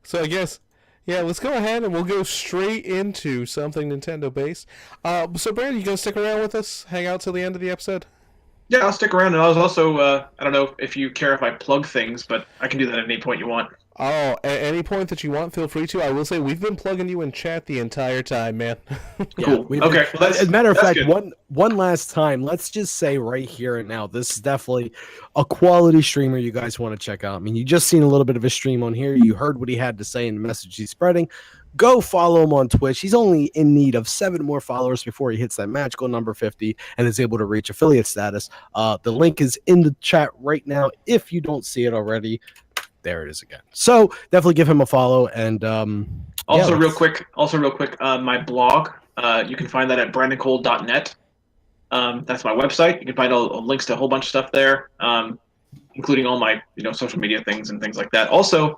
So I guess, yeah, let's go ahead and we'll go straight into something Nintendo based. So Brandon, you gonna stick around with us? Hang out till the end of the episode? Yeah, I'll stick around, and I was also I don't know if you care if I plug things, but I can do that at any point you want. Oh, at any point that you want, feel free to. I will say we've been plugging you in chat the entire time, man. Cool. Okay. Well, as a matter of fact, good. one last time, let's just say right here and now, this is definitely a quality streamer you guys want to check out. I mean, you just seen a little bit of his stream on here. You heard what he had to say in the message he's spreading. Go follow him on Twitch. He's only in need of 7 more followers before he hits that magical number 50 and is able to reach affiliate status. The link is in the chat right now. If you don't see it already, there it is again. So definitely give him a follow. And also, real quick, my blog. You can find that at brandoncole.net. That's my website. You can find all links to a whole bunch of stuff there, including all my social media things and things like that. Also,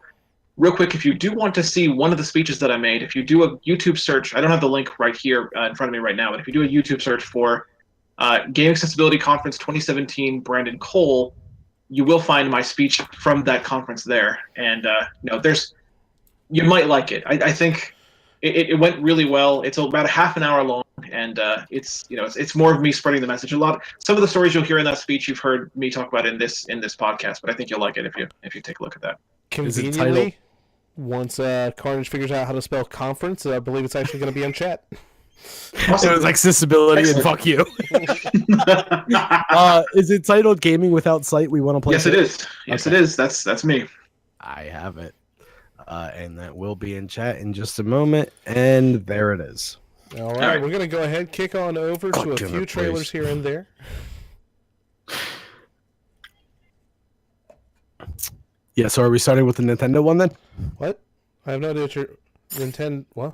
real quick, if you do want to see one of the speeches that I made, if you do a YouTube search, I don't have the link right here in front of me right now, but if you do a YouTube search for Game Accessibility Conference 2017 Brandon Cole, you will find my speech from that conference there. And you might like it. I think it went really well. It's about a half an hour long, and it's more of me spreading the message. Some of the stories you'll hear in that speech you've heard me talk about in this podcast, but I think you'll like it if you take a look at that. Conveniently, once Carnage figures out how to spell conference, I believe it's actually going to be in chat. Awesome. It was accessibility. Excellent. And fuck you. Is it titled Gaming Without Sight? We want to play. Yes, it is. Yes, okay. It is. That's me. I have it, and that will be in chat in just a moment. And there it is. All right, we're gonna go ahead, kick on over to a few trailers here and there. Yeah. So are we starting with the Nintendo one then? What? I have no idea what your Nintendo. What?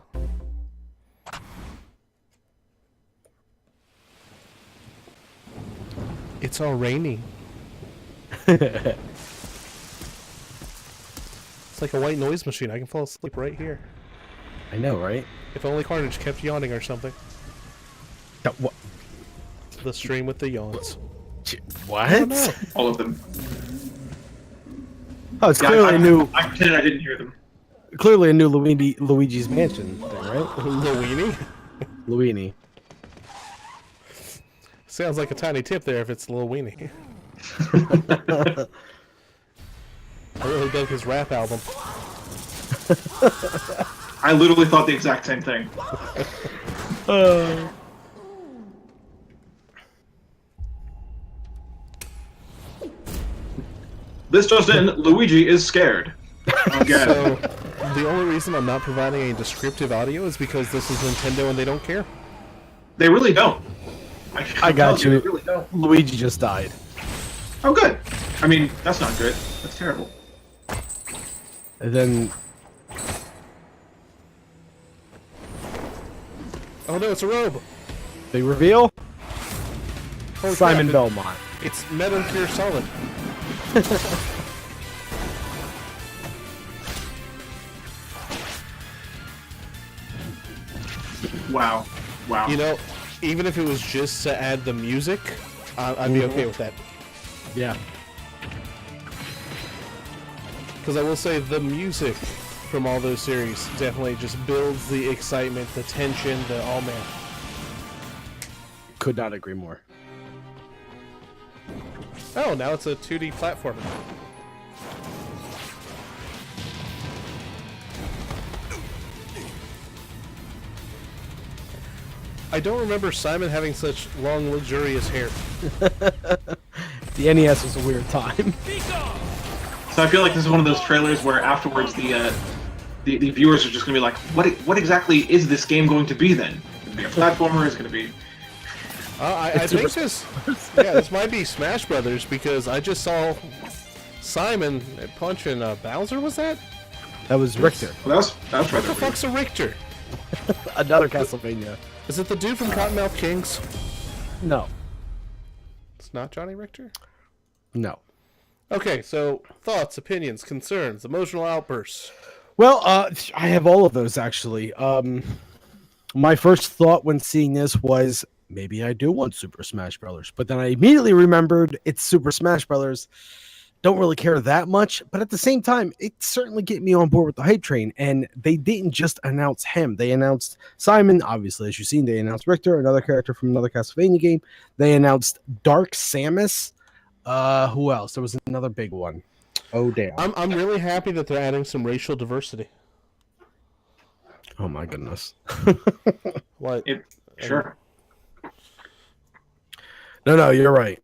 It's all raining. It's like a white noise machine. I can fall asleep right here. I know, right? If only Carnage kept yawning or something. What? The stream with the yawns. What? All of them. Oh, it's clearly a new. I pretended I didn't hear them. Clearly a new Luigi's Mansion thing, right? Luini. Sounds like a tiny tip there if it's Lil Weenie. I really dug his rap album. I literally thought the exact same thing. This just in, Luigi is scared. Again. So, the only reason I'm not providing a descriptive audio is because this is Nintendo and they don't care. They really don't. I got you. Really don't. Luigi just died. Oh, good. I mean, that's not good. That's terrible. And then... Oh no, it's a robe! Big reveal? Holy Simon crap, Belmont. It's Metal Gear Solid. Wow. You know, even if it was just to add the music, I'd be okay with that. Yeah. Because I will say the music from all those series definitely just builds the excitement, the tension, the oh man. Could not agree more. Oh, now it's a 2D platformer. I don't remember Simon having such long, luxurious hair. The NES was a weird time. So I feel like this is one of those trailers where afterwards the viewers are just going to be like, what exactly is this game going to be then? Is it going to be a platformer? Is it going to be... I think this might be Smash Brothers because I just saw Simon punching Bowser, was that? That was Richter. Well, that was What the fuck's a Richter? Another Castlevania. Is it the dude from Cottonmouth Kings? No. It's not Johnny Richter? No. Okay, so thoughts, opinions, concerns, emotional outbursts. Well, I have all of those actually. My first thought when seeing this was maybe I do want Super Smash Brothers, but then I immediately remembered it's Super Smash Brothers. Don't really care that much, but at the same time, it certainly get me on board with the hype train. And they didn't just announce him; they announced Simon. Obviously, as you've seen, they announced Richter, another character from another Castlevania game. They announced Dark Samus. Who else? There was another big one. Oh damn! I'm really happy that they're adding some racial diversity. Oh my goodness! What? Sure. No, you're right.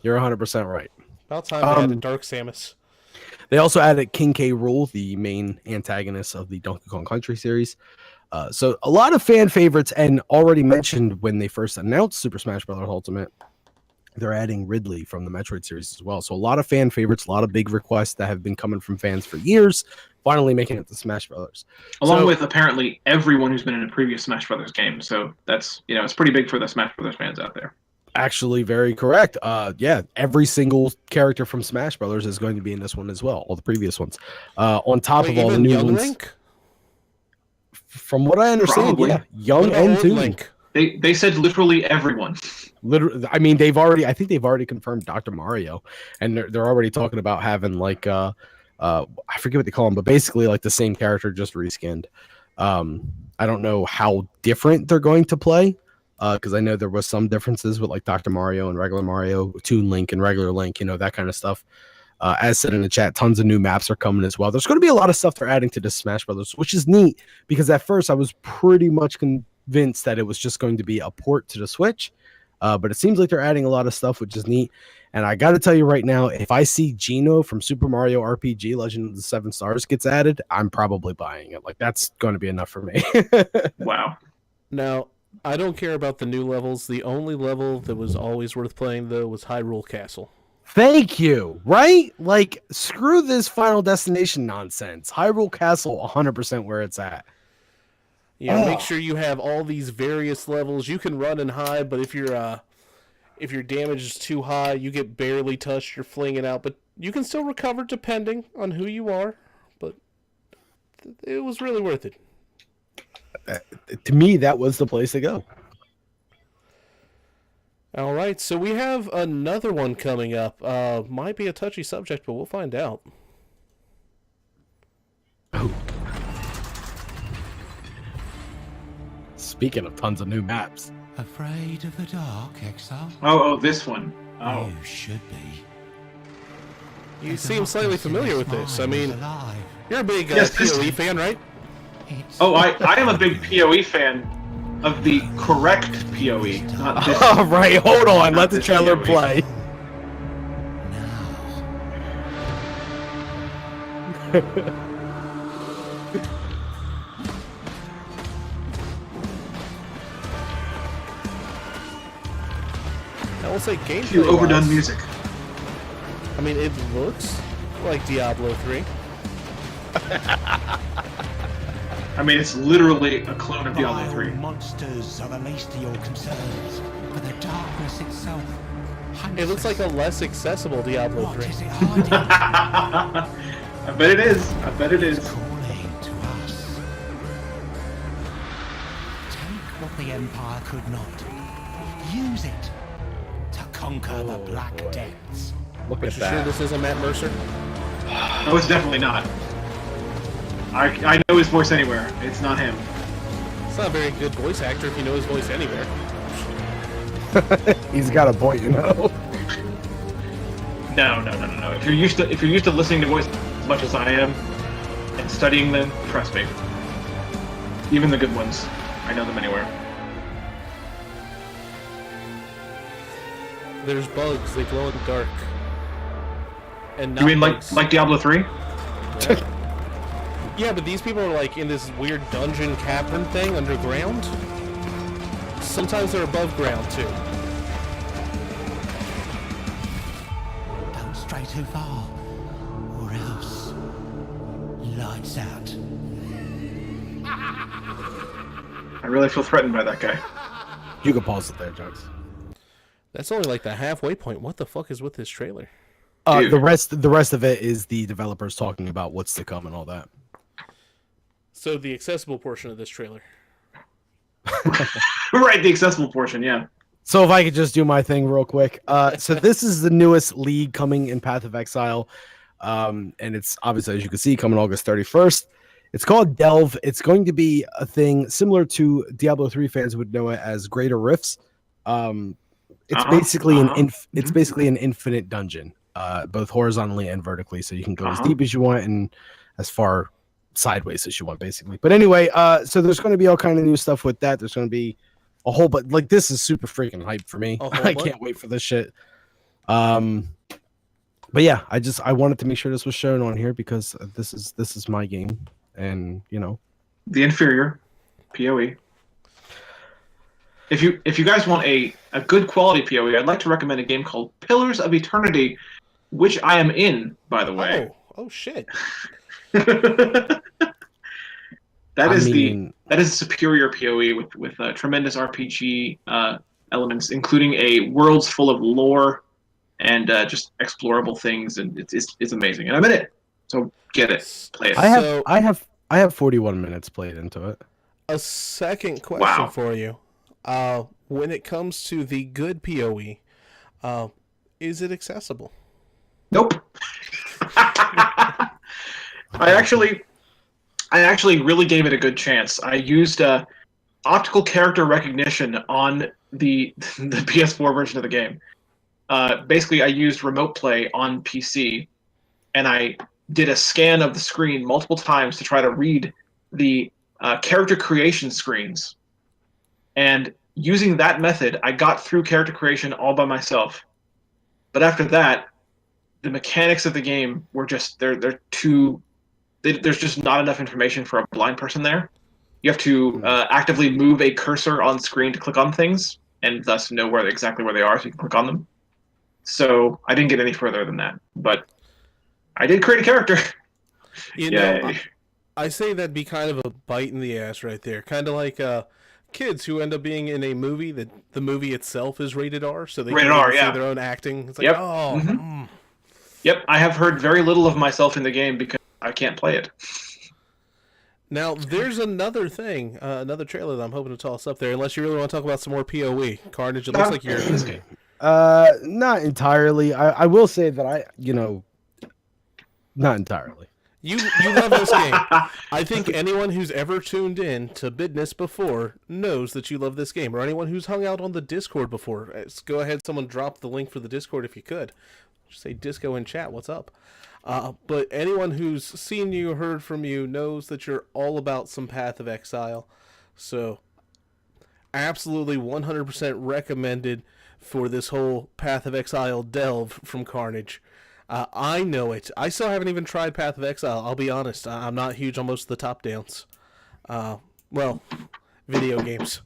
You're 100% right. About time they added Dark Samus. They also added King K. Rool, the main antagonist of the Donkey Kong Country series. So a lot of fan favorites, and already mentioned when they first announced Super Smash Bros. Ultimate, they're adding Ridley from the Metroid series as well. So a lot of fan favorites, a lot of big requests that have been coming from fans for years, finally making it to Smash Brothers. Along with apparently everyone who's been in a previous Smash Brothers game. So that's, it's pretty big for the Smash Brothers fans out there. Actually, very correct. Yeah, every single character from Smash Brothers is going to be in this one as well, all the previous ones. On top of all the new ones. Link? From what I understand, Probably. yeah, young and Toon. Link? They said literally everyone. Literally, I mean, I think they've already confirmed Dr. Mario, and they're already talking about having like I forget what they call him, but basically like the same character just reskinned. I don't know how different they're going to play, because I know there was some differences with like Dr. Mario and regular Mario, Toon Link and regular Link, that kind of stuff. As said in the chat, tons of new maps are coming as well. There's going to be a lot of stuff they're adding to the Smash Brothers, which is neat because at first I was pretty much convinced that it was just going to be a port to the Switch. But it seems like they're adding a lot of stuff, which is neat. And I got to tell you right now, if I see Geno from Super Mario RPG Legend of the Seven Stars gets added, I'm probably buying it. Like, that's going to be enough for me. Wow. Now, I don't care about the new levels. The only level that was always worth playing, though, was Hyrule Castle. Thank you. Right? Like, screw this Final Destination nonsense. Hyrule Castle, 100% where it's at. Make sure you have all these various levels. You can run and hide, but if your damage is too high, you get barely touched, you're flinging out, but you can still recover depending on who you are. But it was really worth it. To me, that was the place to go. All right, so we have another one coming up. Might be a touchy subject, but we'll find out. Speaking of tons of new maps. Afraid of the dark, Exile? Oh, this one. Oh. You should be. You seem slightly familiar with this. I mean, you're a big Yes, PoE fan, right? Oh, I am a big PoE fan of the correct PoE, not this. All right, hold on. Let the this trailer PoE. play. I will say gameplay. Few overdone music. I mean, it looks like Diablo 3. I mean, it's literally a clone of Diablo Vile 3. monsters are the least of your concerns, but the darkness itself. It looks like a less accessible Diablo What 3. is it hiding? I bet it is. I bet it is. Calling to us. Take what the Empire could not. Use it to conquer the black depths. Look Are at you sure that. this isn't Matt Mercer? No, it's definitely not. I know his voice anywhere. It's not him. It's not a very good voice actor if you know his voice anywhere. He's got a point, No. If you're used to listening to voice as much as I am and studying them, trust me. Even the good ones, I know them anywhere. There's bugs. They glow in the dark. And not You mean bugs. like Diablo 3? Yeah, but these people are like in this weird dungeon cavern thing underground. Sometimes they're above ground too. Don't stray too far, or else. Lights out. I really feel threatened by that guy. You can pause it there, Jokes. That's only like the halfway point. What the fuck is with this trailer? Dude. The rest of it is the developers talking about what's to come and all that. So the accessible portion of this trailer. Right, the accessible portion, yeah. So if I could just do my thing real quick. So this is the newest league coming in Path of Exile. And it's obviously, as you can see, coming August 31st. It's called Delve. It's going to be a thing similar to Diablo 3 fans would know it as Greater Rifts. It's basically it's basically an infinite dungeon, both horizontally and vertically. So you can go as deep as you want and as far sideways as you want, basically. But anyway, so there's going to be all kind of new stuff with that. There's going to be a whole, but like this is super freaking hype for me. I can't wait for this shit. But yeah, I wanted to make sure this was shown on here because this is my game, and you know, the inferior PoE. If you guys want a good quality PoE, I'd like to recommend a game called Pillars of Eternity, which I am in, by the way. Oh shit. That is a superior PoE with tremendous RPG elements, including a worlds full of lore and just explorable things, and it's amazing. And I'm in it, so get it, play it. I have 41 minutes played into it. A second question for you: when it comes to the good PoE, is it accessible? Nope. I actually really gave it a good chance. I used optical character recognition on the PS4 version of the game. Basically, I used remote play on PC, and I did a scan of the screen multiple times to try to read the character creation screens. And using that method, I got through character creation all by myself. But after that, the mechanics of the game were just they're too. There's just not enough information for a blind person there. You have to actively move a cursor on screen to click on things, and thus know exactly where they are, so you can click on them. So I didn't get any further than that, but I did create a character. You know, I say that'd be kind of a bite in the ass right there. Kind of like kids who end up being in a movie that the movie itself is rated R, so they can see their own acting. It's like, Yep, I have heard very little of myself in the game because I can't play it. Now, there's another thing, another trailer that I'm hoping to toss up there, unless you really want to talk about some more PoE. Carnage, it looks like you're in this game. Not entirely. I will say that not entirely. You love this game. I think anyone who's ever tuned in to Bidness before knows that you love this game, or anyone who's hung out on the Discord before. Go ahead, someone drop the link for the Discord if you could. Just say Disco in chat, what's up? But anyone who's seen you, heard from you, knows that you're all about some Path of Exile. So, absolutely 100% recommended for this whole Path of Exile delve from Carnage. I know it. I still haven't even tried Path of Exile. I'll be honest. I'm not huge on most of the top downs. Well, video games.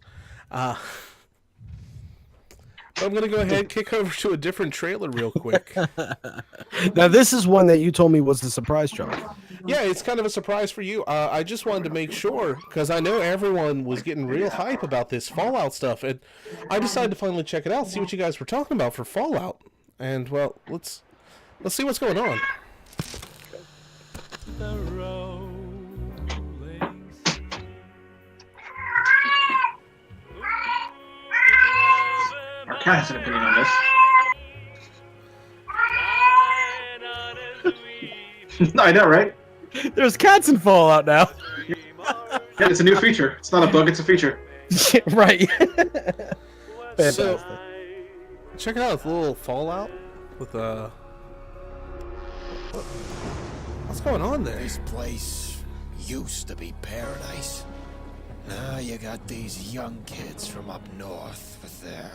I'm going to go ahead and kick over to a different trailer real quick. Now, this is one that you told me was the surprise trailer. Yeah, it's kind of a surprise for you. I just wanted to make sure, because I know everyone was getting real hype about this Fallout stuff, and I decided to finally check it out, see what you guys were talking about for Fallout. And, well, let's see what's going on. Our cat has an opinion on this. I know, right? There's cats in Fallout now. Yeah, it's a new feature. It's not a bug, it's a feature. Right. So, check it out. It's a little Fallout with what's going on there? This place used to be paradise. Now you got these young kids from up north with their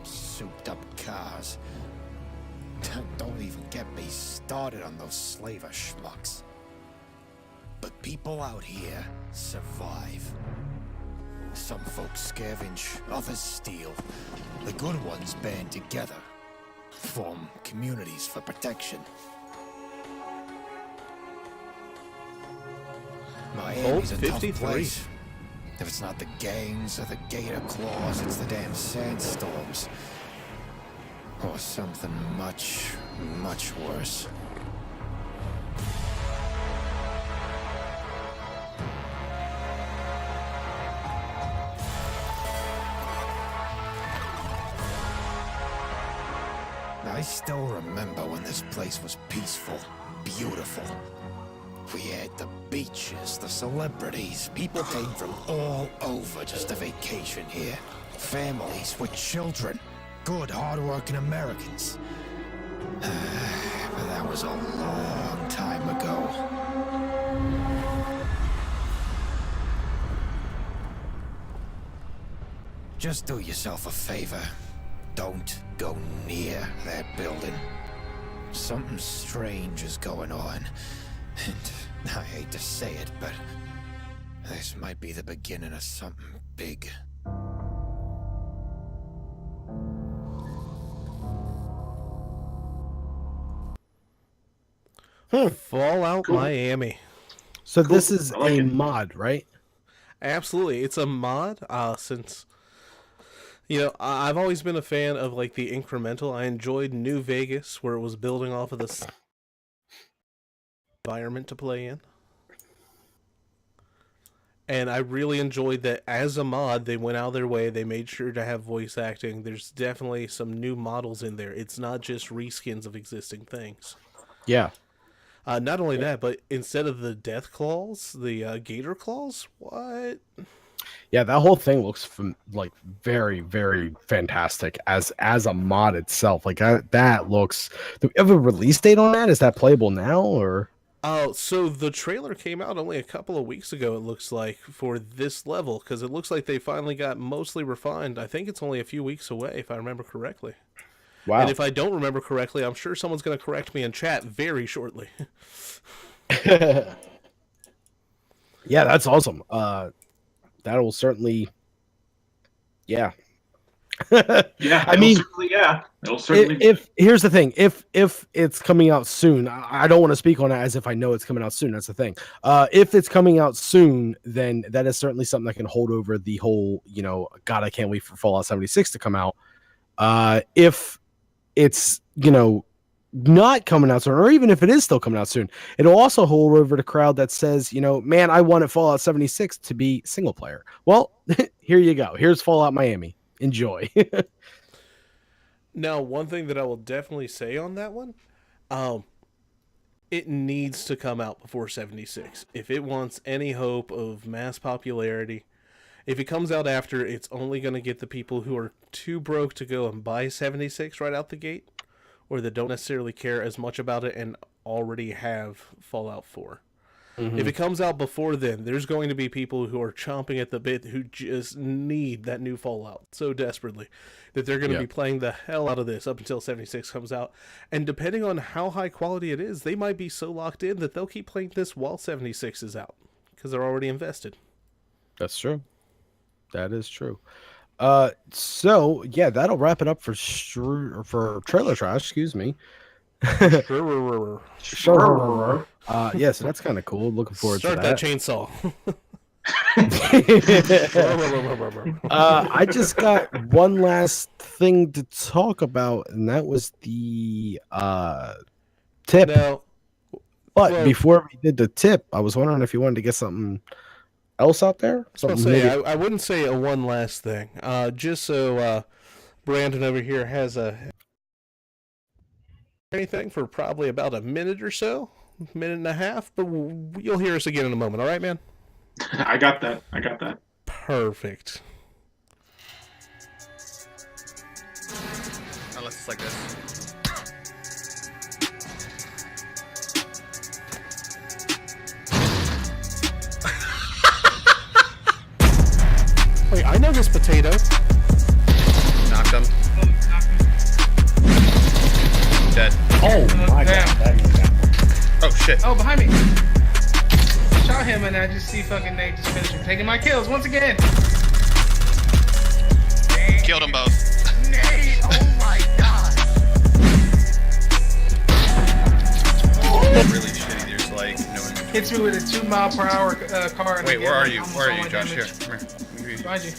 souped up cars. Don't even get me started on those slaver schmucks. But people out here survive. Some folks scavenge, others steal. The good ones band together, form communities for protection. Miami's a tough place. If it's not the gangs or the gator claws, it's the damn sandstorms. Or something much, much worse. still remember when this place was peaceful, beautiful. We had the beaches, the celebrities. People came from all over just to vacation here. Families with children. Good, hard-working Americans. But that was a long time ago. Just do yourself a favor. Don't go near that building. Something strange is going on. And I hate to say it, but this might be the beginning of something big. Fallout Cool. Miami. So Cool. this is I like a it. mod, right? Absolutely, it's a mod. Since I've always been a fan of like the incremental. I enjoyed New Vegas, where it was building off of this environment to play in, and I really enjoyed that as a mod. They went out of their way. They made sure to have voice acting. There's definitely some new models in there. It's not just reskins of existing things. Yeah. Not only that, but instead of the death claws, the gator claws. What? Yeah, that whole thing looks like very, very fantastic as a mod itself. Like that looks. Do we have a release date on that? Is that playable now or? Oh, so the trailer came out only a couple of weeks ago, it looks like, for this level, because it looks like they finally got mostly refined. I think it's only a few weeks away, if I remember correctly. Wow. And if I don't remember correctly, I'm sure someone's going to correct me in chat very shortly. Yeah, that's awesome. That will certainly. Yeah. Yeah, I mean, it'll certainly. if here's the thing, if it's coming out soon, I don't want to speak on it as if I know it's coming out soon. That's the thing. If it's coming out soon, then that is certainly something that can hold over the whole. God, I can't wait for Fallout 76 to come out. If it's not coming out soon, or even if it is still coming out soon, it'll also hold over the crowd that says, man, I wanted Fallout 76 to be single player. Well, here you go. Here's Fallout Miami. Enjoy. Now, one thing that I will definitely say on that one, it needs to come out before 76. If it wants any hope of mass popularity, if it comes out after, it's only going to get the people who are too broke to go and buy 76 right out the gate, or that don't necessarily care as much about it and already have Fallout 4. Mm-hmm. If it comes out before then, there's going to be people who are chomping at the bit who just need that new Fallout so desperately that they're going to be playing the hell out of this up until 76 comes out. And depending on how high quality it is, they might be so locked in that they'll keep playing this while 76 is out because they're already invested. That's true. That is true. So yeah, that'll wrap it up for Trailer Trash. Excuse me. Sure. Yeah, so that's kind of cool. Looking forward Start to that. that chainsaw. I just got one last thing to talk about, and that was the tip. Now, But before we did the tip, I was wondering if you wanted to get something else out there. I wouldn't say a one last thing. Just so Brandon over here has anything for probably about a minute or so, minute and a half, but you'll hear us again in a moment. All right, man? I got that. Perfect. Unless it's like this. Wait, I know this potato. Knocked him. Dead. Oh my god! Oh shit. Oh, behind me. Shot him and I just see fucking Nate just finishing taking my kills once again. Nate. Killed them both. Nate, oh my god. Really shitty. There's like no inventory. Hits me with a 2 mile per hour car. And Wait, where are you? almost Where are all you, my Josh? damage. Here, come here. Behind you.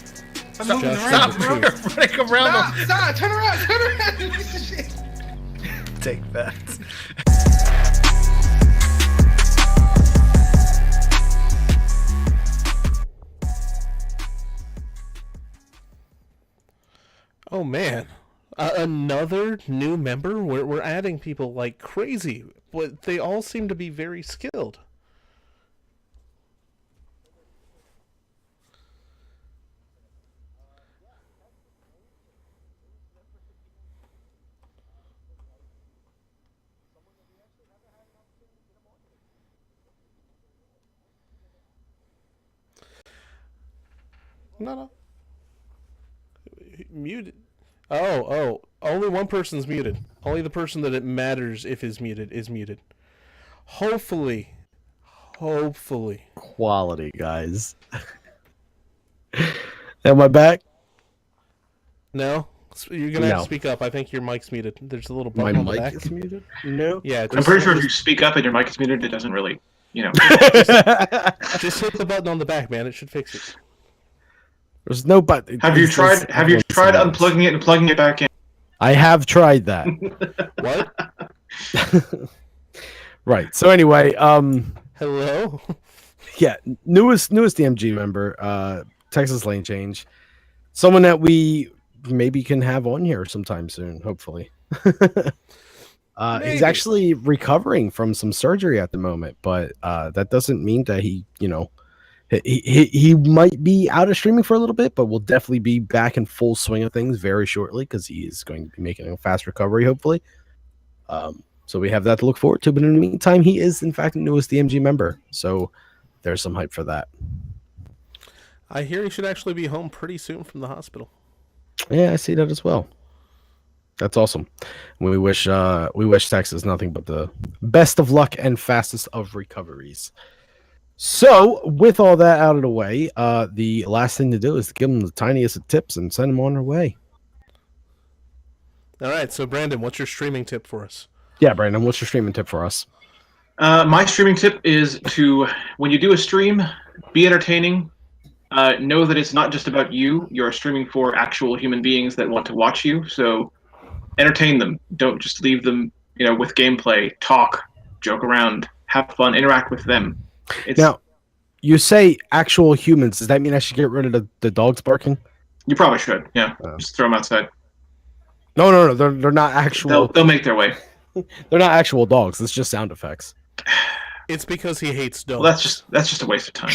I'm Stop! moving Josh, around, stop. bro. Running around them. Stop! Turn around! Shit. Take that. Oh man. Another new member? We're adding people like crazy, but they all seem to be very skilled. No. Muted. Oh. Only one person's muted. Only the person that it matters if is muted. Hopefully. Quality, guys. Am I back? No? You're going to have No. to speak up. I think your mic's muted. There's a little My button on the mic back. is muted? No. Yeah, I'm pretty sure if you speak up and your mic is muted, it doesn't really, just hit the button on the back, man. It should fix it. There's no button. Have you tried unplugging it and plugging it back in? I have tried that. What? Right. So anyway, Hello? yeah, newest DMG member, Texas Lane Change. Someone that we maybe can have on here sometime soon, hopefully. He's actually recovering from some surgery at the moment, but that doesn't mean that he might be out of streaming for a little bit, but will definitely be back in full swing of things very shortly because he is going to be making a fast recovery, hopefully. So we have that to look forward to. But in the meantime, he is in fact the newest DMG member, so there's some hype for that. I hear he should actually be home pretty soon from the hospital. Yeah, I see that as well. That's awesome. We wish Texas nothing but the best of luck and fastest of recoveries. So, with all that out of the way, the last thing to do is to give them the tiniest of tips and send them on their way. All right, so Brandon, what's your streaming tip for us? Yeah, Brandon, what's your streaming tip for us? My streaming tip is to, when you do a stream, be entertaining. Know that it's not just about you. You're streaming for actual human beings that want to watch you, so entertain them. Don't just leave them, with gameplay. Talk, joke around, have fun, interact with them. Now, you say actual humans. Does that mean I should get rid of the dogs barking? You probably should. Yeah, just throw them outside. No. They're not actual. They'll make their way. They're not actual dogs. It's just sound effects. It's because he hates dogs. Well, that's just a waste of time.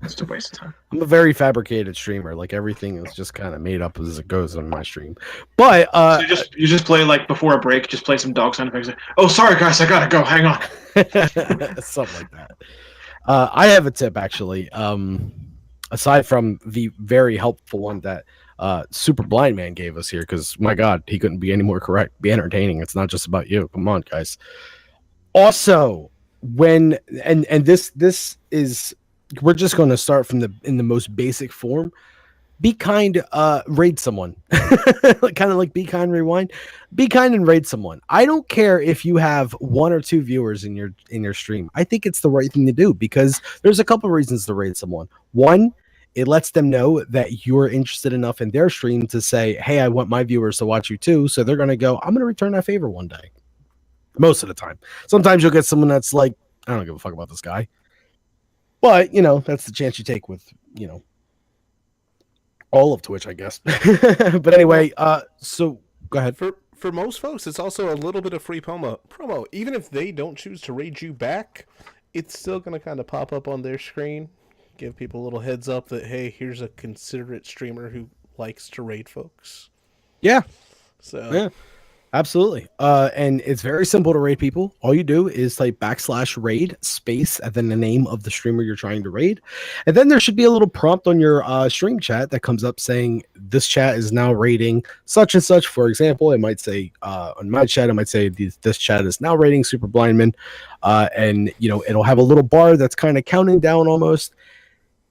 It's a waste of time. I'm a very fabricated streamer. Like everything is just kind of made up as it goes on my stream. But so you just play like before a break. Just play some dog sound effects. Like, oh, sorry guys, I gotta go. Hang on. Something like that. I have a tip actually. Aside from the very helpful one that Super Blind Man gave us here, because my God, he couldn't be any more correct. Be entertaining. It's not just about you. Come on, guys. Also, when and this is, we're just going to start from in the most basic form. Be kind, raid someone. Kind of like Be Kind Rewind. Be kind and raid someone. I don't care if you have 1 or 2 viewers in your stream. I think it's the right thing to do because there's a couple reasons to raid someone. One, it lets them know that you're interested enough in their stream to say, hey, I want my viewers to watch you too. So they're going to go, I'm going to return that favor one day. Most of the time. Sometimes you'll get someone that's like, I don't give a fuck about this guy. But, that's the chance you take with, all of Twitch, I guess. But anyway, so go ahead. For most folks, it's also a little bit of free promo. Even if they don't choose to raid you back, it's still going to kind of pop up on their screen. Give people a little heads up that, hey, here's a considerate streamer who likes to raid folks. Yeah. So yeah, absolutely. And it's very simple to raid people. All you do is type /raid space and then the name of the streamer you're trying to raid. And then there should be a little prompt on your stream chat that comes up saying this chat is now raiding such and such. For example, it might say on my chat, it might say this chat is now raiding Super Blindman. And it'll have a little bar that's kind of counting down almost.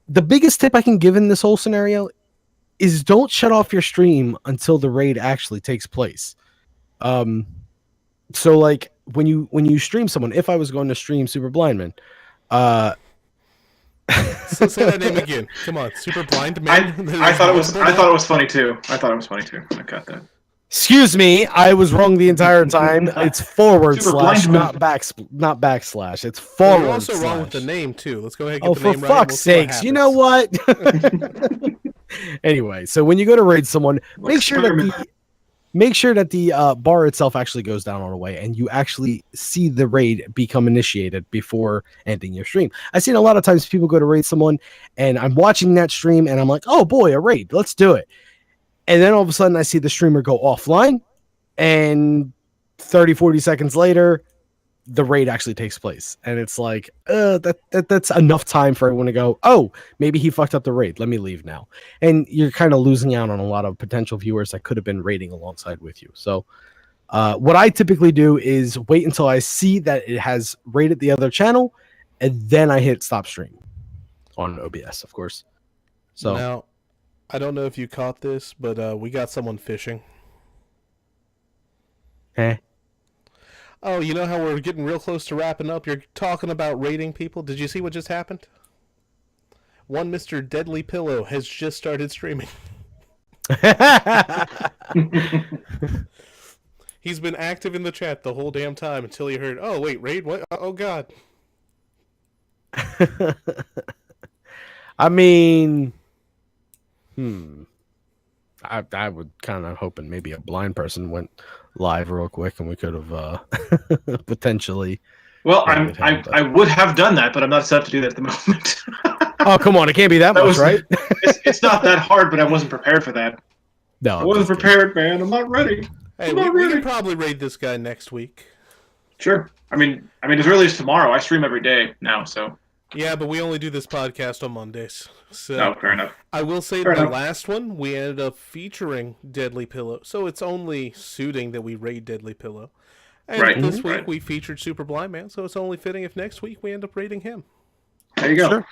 The biggest tip I can give in this whole scenario is don't shut off your stream until the raid actually takes place. So like when you stream someone, if I was going to stream Super Blindman, so say that name again. Come on, Super Blind Man. I thought it was funny too. I got that. Excuse me, I was wrong the entire time. It's forward Super slash, Blind not backslash. It's forward. You're also slash. wrong with the name too. Let's go ahead and get the name for right. fuck's sakes! You know what? Anyway, so when you go to raid someone, make sure that make sure that the bar itself actually goes down all the way and you actually see the raid become initiated before ending your stream. I've seen a lot of times people go to raid someone and I'm watching that stream and I'm like, oh boy, a raid, let's do it. And then all of a sudden I see the streamer go offline and 30, 40 seconds later, the raid actually takes place. And it's like, that's enough time for everyone to go, oh, maybe he fucked up the raid. Let me leave now. And you're kind of losing out on a lot of potential viewers that could have been raiding alongside with you. So what I typically do is wait until I see that it has raided the other channel, and then I hit stop stream on OBS, of course. So now, I don't know if you caught this, but we got someone fishing. Oh, you know how we're getting real close to wrapping up? You're talking about raiding people. Did you see what just happened? One Mr. Deadly Pillow has just started streaming. He's been active in the chat the whole damn time until he heard, oh, wait, raid? What? Oh, God. I mean, I would kind of hoping maybe a blind person went live real quick and we could have potentially. Well, I would have done that, but I'm not set up to do that at the moment. Oh, come on. It can't be that much, right? It's not that hard, but I wasn't prepared for that. No, I wasn't prepared, man. I'm not ready. Hey, we can probably raid this guy next week. Sure. I mean, as early as tomorrow. I stream every day now, so. Yeah, but we only do this podcast on Mondays. So No, fair enough. I will say the last one, we ended up featuring Deadly Pillow. So it's only suiting that we raid Deadly Pillow. And this week we featured Super Blind Man, so it's only fitting if next week we end up raiding him. There you go. Sure.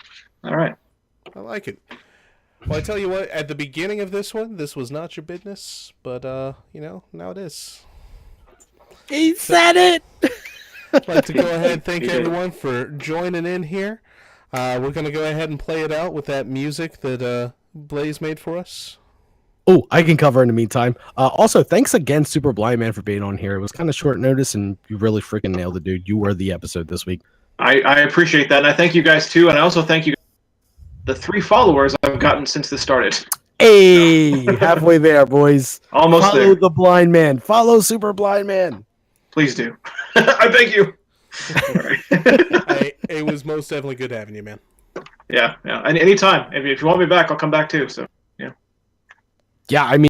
All right. I like it. Well, I tell you what, at the beginning of this one, this was not your business, but, now it is. He said it! I'd like to go ahead and thank everyone for joining in here. We're going to go ahead and play it out with that music that Blaze made for us. Oh, I can cover in the meantime. Also, thanks again, Super Blind Man, for being on here. It was kind of short notice, and you really freaking nailed it, dude. You were the episode this week. I appreciate that, and I thank you guys, too, and I also thank you the 3 followers I've gotten since this started. Hey, halfway there, boys. Almost Follow there. the Blind Man. Follow Super Blind Man. Please do. I beg you. It was most definitely good having you, man. Yeah. Anytime. If you want me back, I'll come back, too, so. Yeah, I mean,